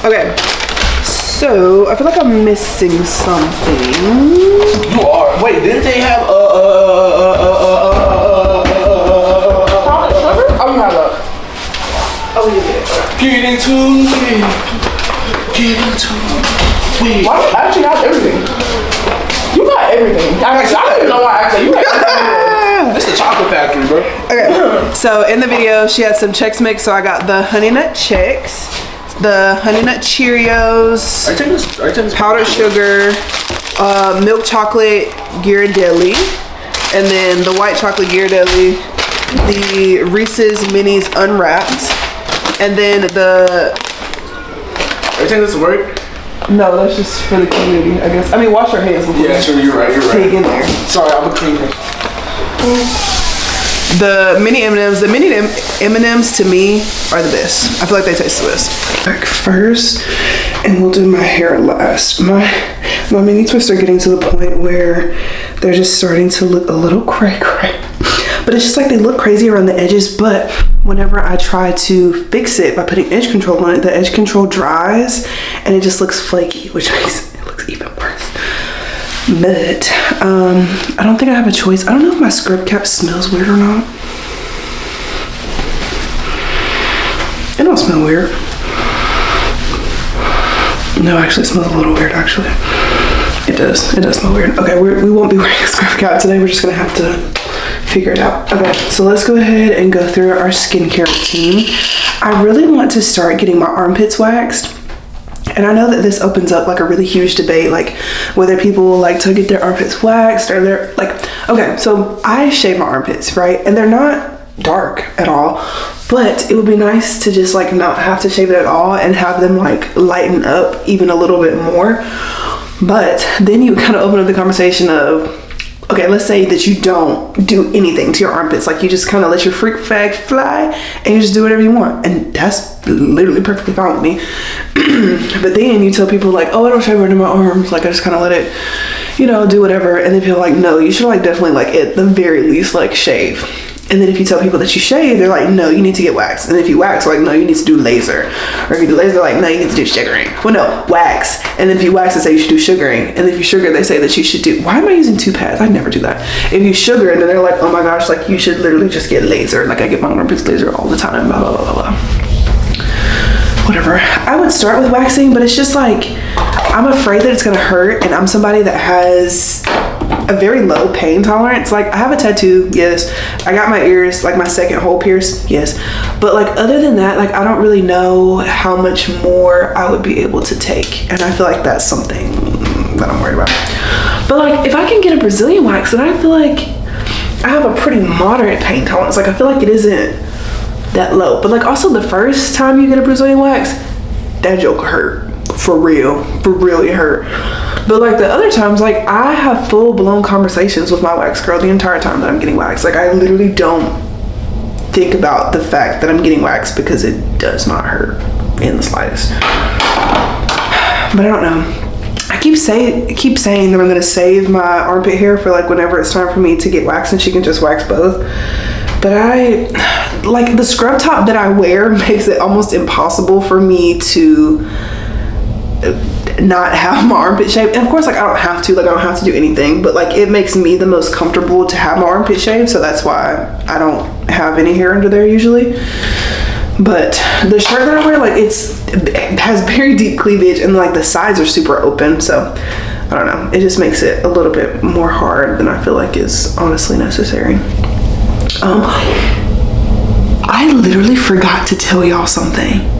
Okay, so I feel like I'm missing something. You are. Wait, didn't they have Get into it. Why do you actually have everything? You got everything. I don't even know why I said you got everything. This is the chocolate factory, bro. Okay, so in the video, she had some Chex Mix, so I got the Honey Nut Chex, the Honey Nut Cheerios, powdered sugar, milk chocolate Ghirardelli, and then the white chocolate Ghirardelli, the Reese's Minis unwrapped, and then the... Are you taking this to work? No, that's just for the community, I guess. I mean, wash your hands before Yeah, sure, you're right. dig in there. Sorry, I'm a cleaner. The mini M&Ms, M&Ms to me are the best. I feel like they taste the best. Back first, and we'll do my hair last. My mini twists are getting to the point where they're just starting to look a little cray-cray. But it's just like they look crazy around the edges, but whenever I try to fix it by putting edge control on it, the edge control dries and it just looks flaky, which makes it look even worse. But I don't think I have a choice. I don't know if my scrub cap smells weird or not. It don't smell weird. No, actually, it smells a little weird, actually. It does smell weird. Okay, we won't be wearing a scrub cap today. We're just gonna have to figure it out. Okay, so let's go ahead and go through our skincare routine. I really want to start getting my armpits waxed. And I know that this opens up like a really huge debate, like whether people like to get their armpits waxed or they're like, okay, so I shave my armpits, right? And they're not dark at all, but it would be nice to just like not have to shave it at all and have them like lighten up even a little bit more. But then you kind of open up the conversation of, okay, let's say that you don't do anything to your armpits. Like you just kind of let your freak flag fly and you just do whatever you want. And that's literally perfectly fine with me. But then you tell people like, oh, I don't shave under my arms. Like I just kind of let it, you know, do whatever. And then people are like, no, you should like definitely like at the very least like shave. And then if you tell people that you shave, they're like, no, you need to get waxed. And if you wax, like, no, you need to do laser. Or if you do laser, like, no, you need to do sugaring. Well, no, wax. And then if you wax, they say you should do sugaring. And if you sugar, they say that you should do, why am I using two pads? I never do that. If you sugar, then they're like, oh my gosh, like, you should literally just get laser. Like, I get my armpits laser all the time, blah, blah, blah, blah, blah. Whatever. I would start with waxing, but it's just like, I'm afraid that it's gonna hurt. And I'm somebody that has a very low pain tolerance. Like I have a tattoo, yes. I got my ears, like my second hole pierced, yes. But like other than that, like I don't really know how much more I would be able to take. And I feel like that's something that I'm worried about. But like if I can get a Brazilian wax, then I feel like I have a pretty moderate pain tolerance. Like I feel like it isn't that low. But like also the first time you get a Brazilian wax, that joke hurt. For real it hurt. But like the other times, like I have full-blown conversations with my wax girl the entire time that I'm getting waxed. Like I literally don't think about the fact that I'm getting waxed because it does not hurt in the slightest. But I don't know. I keep saying that I'm gonna save my armpit hair for like whenever it's time for me to get waxed and she can just wax both. But I like the scrub top that I wear makes it almost impossible for me to not have my armpit shaved. And of course, like I don't have to do anything, but like it makes me the most comfortable to have my armpit shaved, so that's why I don't have any hair under there usually. But the shirt that I wear, like it has very deep cleavage and like the sides are super open, so I don't know, it just makes it a little bit more hard than I feel like is honestly necessary. I literally forgot to tell y'all something.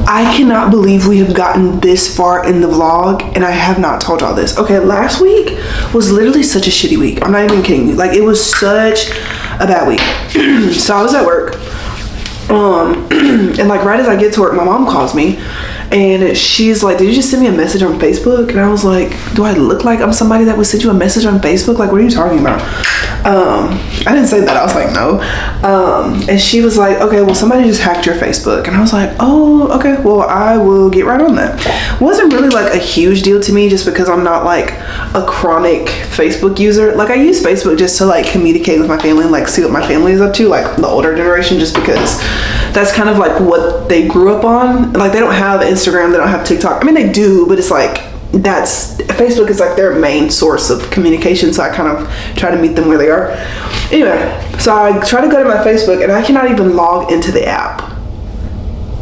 I cannot believe we have gotten this far in the vlog and I have not told y'all this. Okay, last week was literally such a shitty week. I'm not even kidding you. Like it was such a bad week. So I was at work. And like right as I get to work, my mom calls me and she's like, did you just send me a message on Facebook? And I was like, do I look like I'm somebody that would send you a message on Facebook? Like, what are you talking about? I didn't say that. I was like, no. And she was like, okay, well, somebody just hacked your Facebook. And I was like, oh, okay, well, I will get right on that. It wasn't really like a huge deal to me just because I'm not like a chronic Facebook user. Like I use Facebook just to like communicate with my family and like see what my family is up to, like the older generation, just because that's kind of like what they grew up on. Like they don't have Instagram, they don't have TikTok. I mean, they do, but it's like, Facebook is like their main source of communication, so I kind of try to meet them where they are. Anyway, so I try to go to my Facebook and I cannot even log into the app.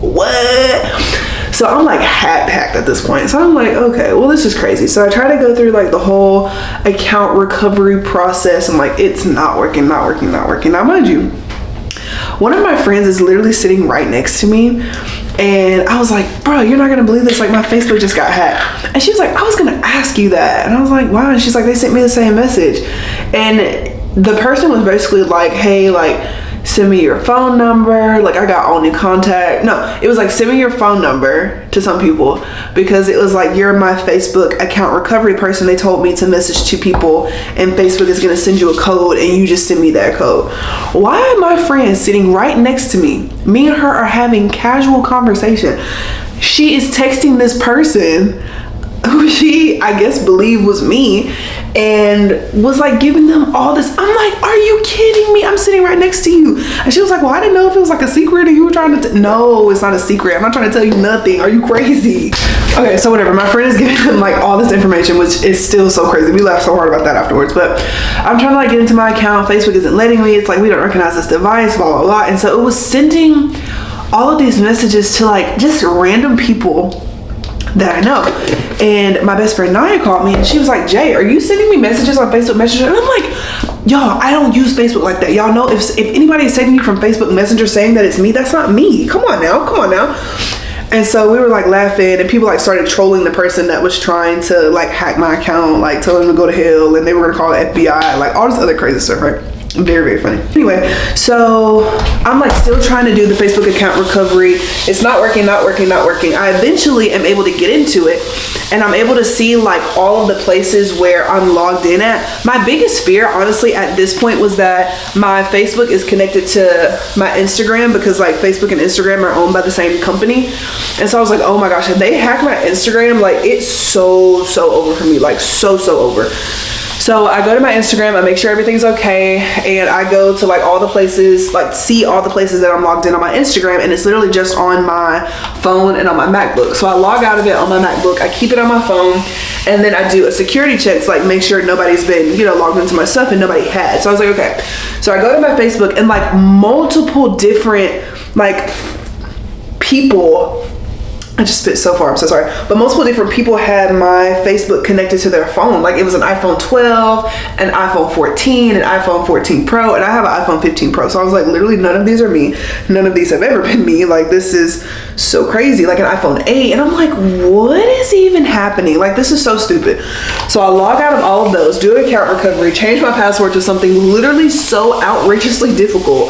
What? So I'm like hacked at this point. So I'm like, okay, well this is crazy. So I try to go through like the whole account recovery process. I'm like, it's not working. Now mind you, one of my friends is literally sitting right next to me. And I was like, bro, you're not gonna believe this. Like my Facebook just got hacked. And she was like, I was gonna ask you that. And I was like, why? And she's like, they sent me the same message. And the person was basically like, hey, like send me your phone number. Like I got all new contact. No, it was like send me your phone number to some people because it was like, you're my Facebook account recovery person. They told me to message 2 people and Facebook is gonna send you a code and you just send me that code. Why are my friends sitting right next to me? Me and her are having casual conversation. She is texting this person who she, I guess, believed was me and was like giving them all this. I'm like, are you kidding me? I'm sitting right next to you. And she was like, well, I didn't know if it was like a secret or you were trying to no, it's not a secret. I'm not trying to tell you nothing. Are you crazy? Okay, so whatever. My friend is giving them like all this information, which is still so crazy. We laughed so hard about that afterwards, but I'm trying to like get into my account. Facebook isn't letting me. It's like, we don't recognize this device, blah, blah, blah. And so it was sending all of these messages to like just random people that I know. And my best friend Naya called me and she was like, Jay, are you sending me messages on Facebook Messenger? And I'm like, y'all, I don't use Facebook like that. Y'all know if anybody is sending you from Facebook Messenger saying that it's me, that's not me. Come on now. And so we were like laughing and people like started trolling the person that was trying to like hack my account, like telling them to go to hell and they were gonna call the FBI, like all this other crazy stuff, right? Very, very funny. Anyway, so I'm like still trying to do the Facebook account recovery. It's not working. I eventually am able to get into it and I'm able to see like all of the places where I'm logged in at. My biggest fear, honestly, at this point was that my Facebook is connected to my Instagram because like Facebook and Instagram are owned by the same company. And so I was like, oh my gosh, if they hack my Instagram, like it's so over for me, like so over. So I go to my Instagram, I make sure everything's okay, and I go to like all the places, like see all the places that I'm logged in on my Instagram, and it's literally just on my phone and on my MacBook. So I log out of it on my MacBook, I keep it on my phone, and then I do a security check to like make sure nobody's been, logged into my stuff and nobody had. So I was like, okay. So I go to my Facebook and like multiple different like people, I just spit so far, I'm so sorry. But multiple different people had my Facebook connected to their phone. Like it was an iPhone 12, an iPhone 14, an iPhone 14 Pro, and I have an iPhone 15 Pro. So I was like, literally none of these are me. None of these have ever been me. Like this is so crazy. Like an iPhone 8. And I'm like, what is even happening? Like this is so stupid. So I log out of all of those, do account recovery, change my password to something literally so outrageously difficult.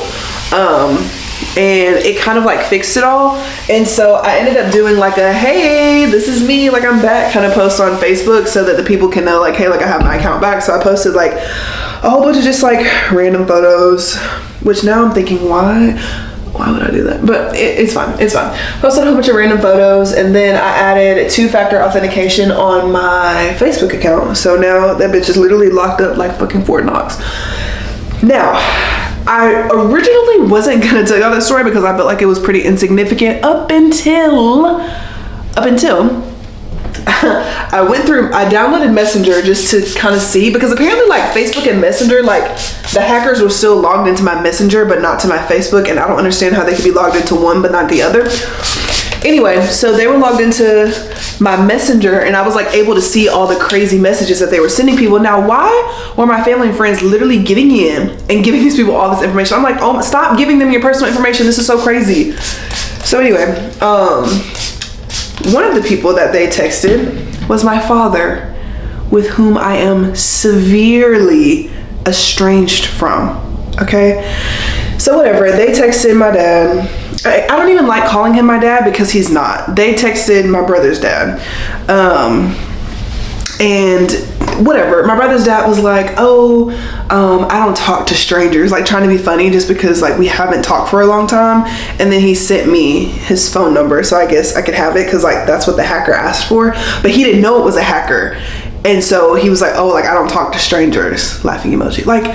And it kind of like fixed it all. And so I ended up doing like a, hey, this is me, like I'm back kind of post on Facebook so that the people can know like, hey, like I have my account back. So I posted like a whole bunch of just like random photos, which now I'm thinking, why would I do that? But it's fine. Posted a whole bunch of random photos, and then I added 2-factor authentication on my Facebook account. So now that bitch is literally locked up like fucking Fort Knox. Now, I originally wasn't gonna tell y'all that story because I felt like it was pretty insignificant up until I downloaded Messenger just to kind of see, because apparently like Facebook and Messenger, like the hackers were still logged into my Messenger but not to my Facebook, and I don't understand how they could be logged into one but not the other. Anyway, so they were logged into my Messenger and I was like able to see all the crazy messages that they were sending people. Now, why were my family and friends literally getting in and giving these people all this information? I'm like, oh, stop giving them your personal information. This is so crazy. So anyway, one of the people that they texted was my father, with whom I am severely estranged from. Okay, so whatever, they texted my dad. I don't even like calling him my dad because he's not. They texted my brother's dad. And whatever, my brother's dad was like, oh, I don't talk to strangers, like trying to be funny just because like we haven't talked for a long time. And then he sent me his phone number, so I guess I could have it because like that's what the hacker asked for. But he didn't know it was a hacker. And so he was like, oh, like I don't talk to strangers, laughing emoji. Like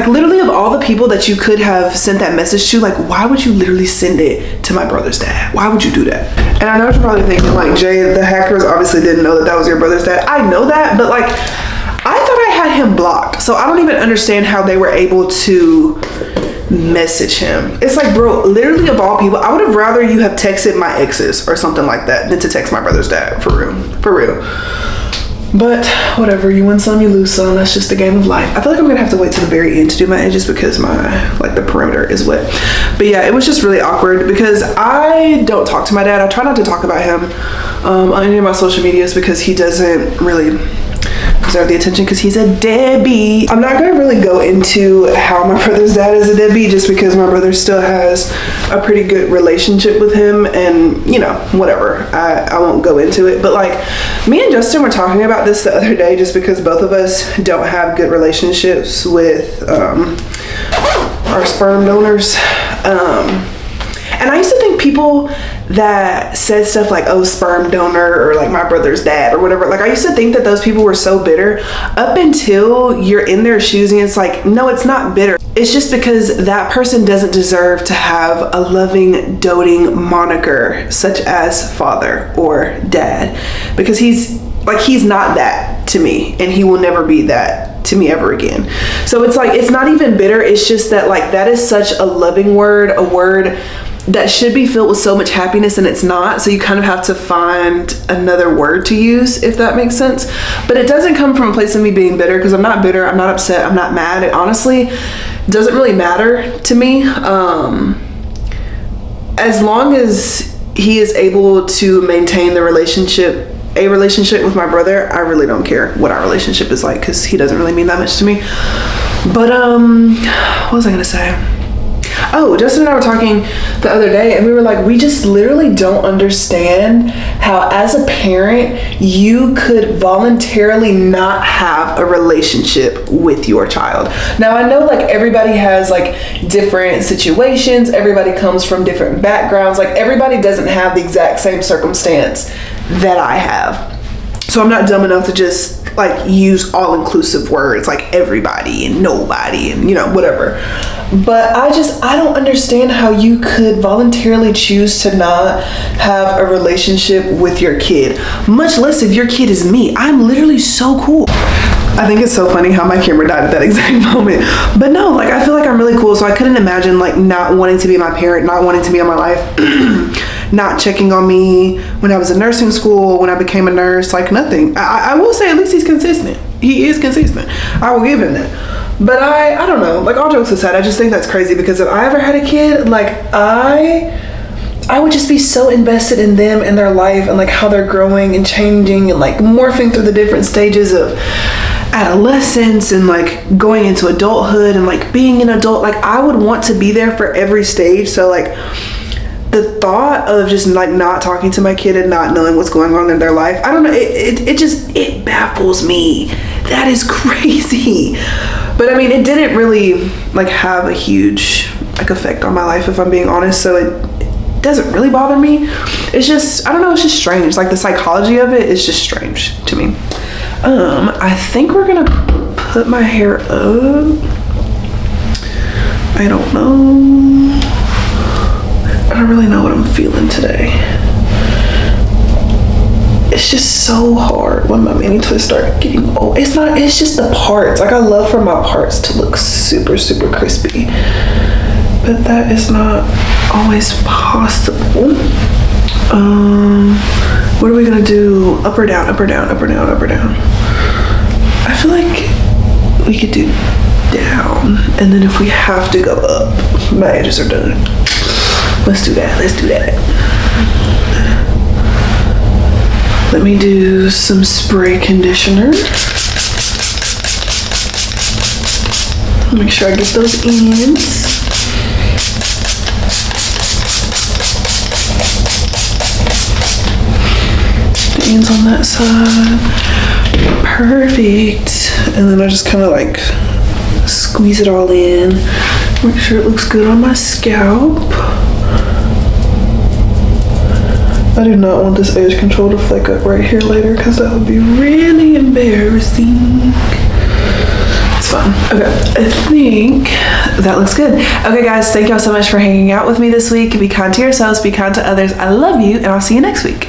literally of all the people that you could have sent that message to, like why would you literally send it to my brother's dad? Why would you do that? And I know what you're probably thinking, like, Jay, the hackers obviously didn't know that that was your brother's dad. I know that, but like I thought I had him blocked, so I don't even understand how they were able to message him. It's like, bro, literally of all people, I would have rather you have texted my exes or something like that than to text my brother's dad, for real. But whatever, you win some, you lose some. That's just the game of life. I feel like I'm gonna have to wait to the very end to do my edges because the perimeter is wet. But yeah, it was just really awkward because I don't talk to my dad. I try not to talk about him on any of my social medias because he doesn't really deserve the attention because he's a deadbeat. I'm not gonna really go into how my brother's dad is a deadbeat just because my brother still has a pretty good relationship with him, and whatever, I won't go into it. But like me and Justin were talking about this the other day just because both of us don't have good relationships with our sperm donors. And I used to think people that said stuff like, oh, sperm donor, or like my brother's dad or whatever, like I used to think that those people were so bitter up until you're in their shoes and it's like, no, it's not bitter. It's just because that person doesn't deserve to have a loving, doting moniker such as father or dad, because he's not that to me and he will never be that to me ever again. So it's like, it's not even bitter. It's just that like that is such a loving word, a word that should be filled with so much happiness and it's not. So you kind of have to find another word to use, if that makes sense. But it doesn't come from a place of me being bitter, because I'm not bitter, I'm not upset, I'm not mad. It honestly doesn't really matter to me. As long as he is able to maintain a relationship with my brother, I really don't care what our relationship is like, because he doesn't really mean that much to me. But what was I gonna say? Oh, Justin and I were talking the other day, and we were like, we just literally don't understand how, as a parent, you could voluntarily not have a relationship with your child. Now, I know like everybody has like different situations, everybody comes from different backgrounds, like everybody doesn't have the exact same circumstance that I have. So I'm not dumb enough to just like use all-inclusive words like everybody and nobody and, you know, whatever. But I don't understand how you could voluntarily choose to not have a relationship with your kid, much less if your kid is me. I'm literally so cool. I think it's so funny how my camera died at that exact moment. But no, like I feel like I'm really cool, so I couldn't imagine like not wanting to be my parent, not wanting to be in my life, not checking on me when I was in nursing school, when I became a nurse, like nothing. I will say at least he's consistent. He is consistent. I will give him that. But I don't know, like all jokes aside, I just think that's crazy, because if I ever had a kid, like I would just be so invested in them and their life and like how they're growing and changing and like morphing through the different stages of adolescence and like going into adulthood and like being an adult. Like I would want to be there for every stage. So like the thought of just like not talking to my kid and not knowing what's going on in their life, I don't know, it baffles me. That is crazy. But I mean, it didn't really like have a huge like effect on my life, if I'm being honest. So it doesn't really bother me. It's just, I don't know, it's just strange. Like the psychology of it is just strange to me. I think we're gonna put my hair up. I don't know. I don't really know what I'm feeling today. It's just so hard when my mani twists start getting old. It's just the parts. Like I love for my parts to look super, super crispy, but that is not always possible. What are we gonna do? Up or down, up or down, up or down, up or down? I feel like we could do down, and then if we have to go up, my edges are done. Let's do that, let's do that. Let me do some spray conditioner. Make sure I get those ends. The ends on that side. Perfect. And then I just kind of like squeeze it all in. Make sure it looks good on my scalp. I do not want this edge control to flake up right here later, because that would be really embarrassing. It's fine. Okay, I think that looks good. Okay guys, thank y'all so much for hanging out with me this week. Be kind to yourselves, be kind to others. I love you, and I'll see you next week.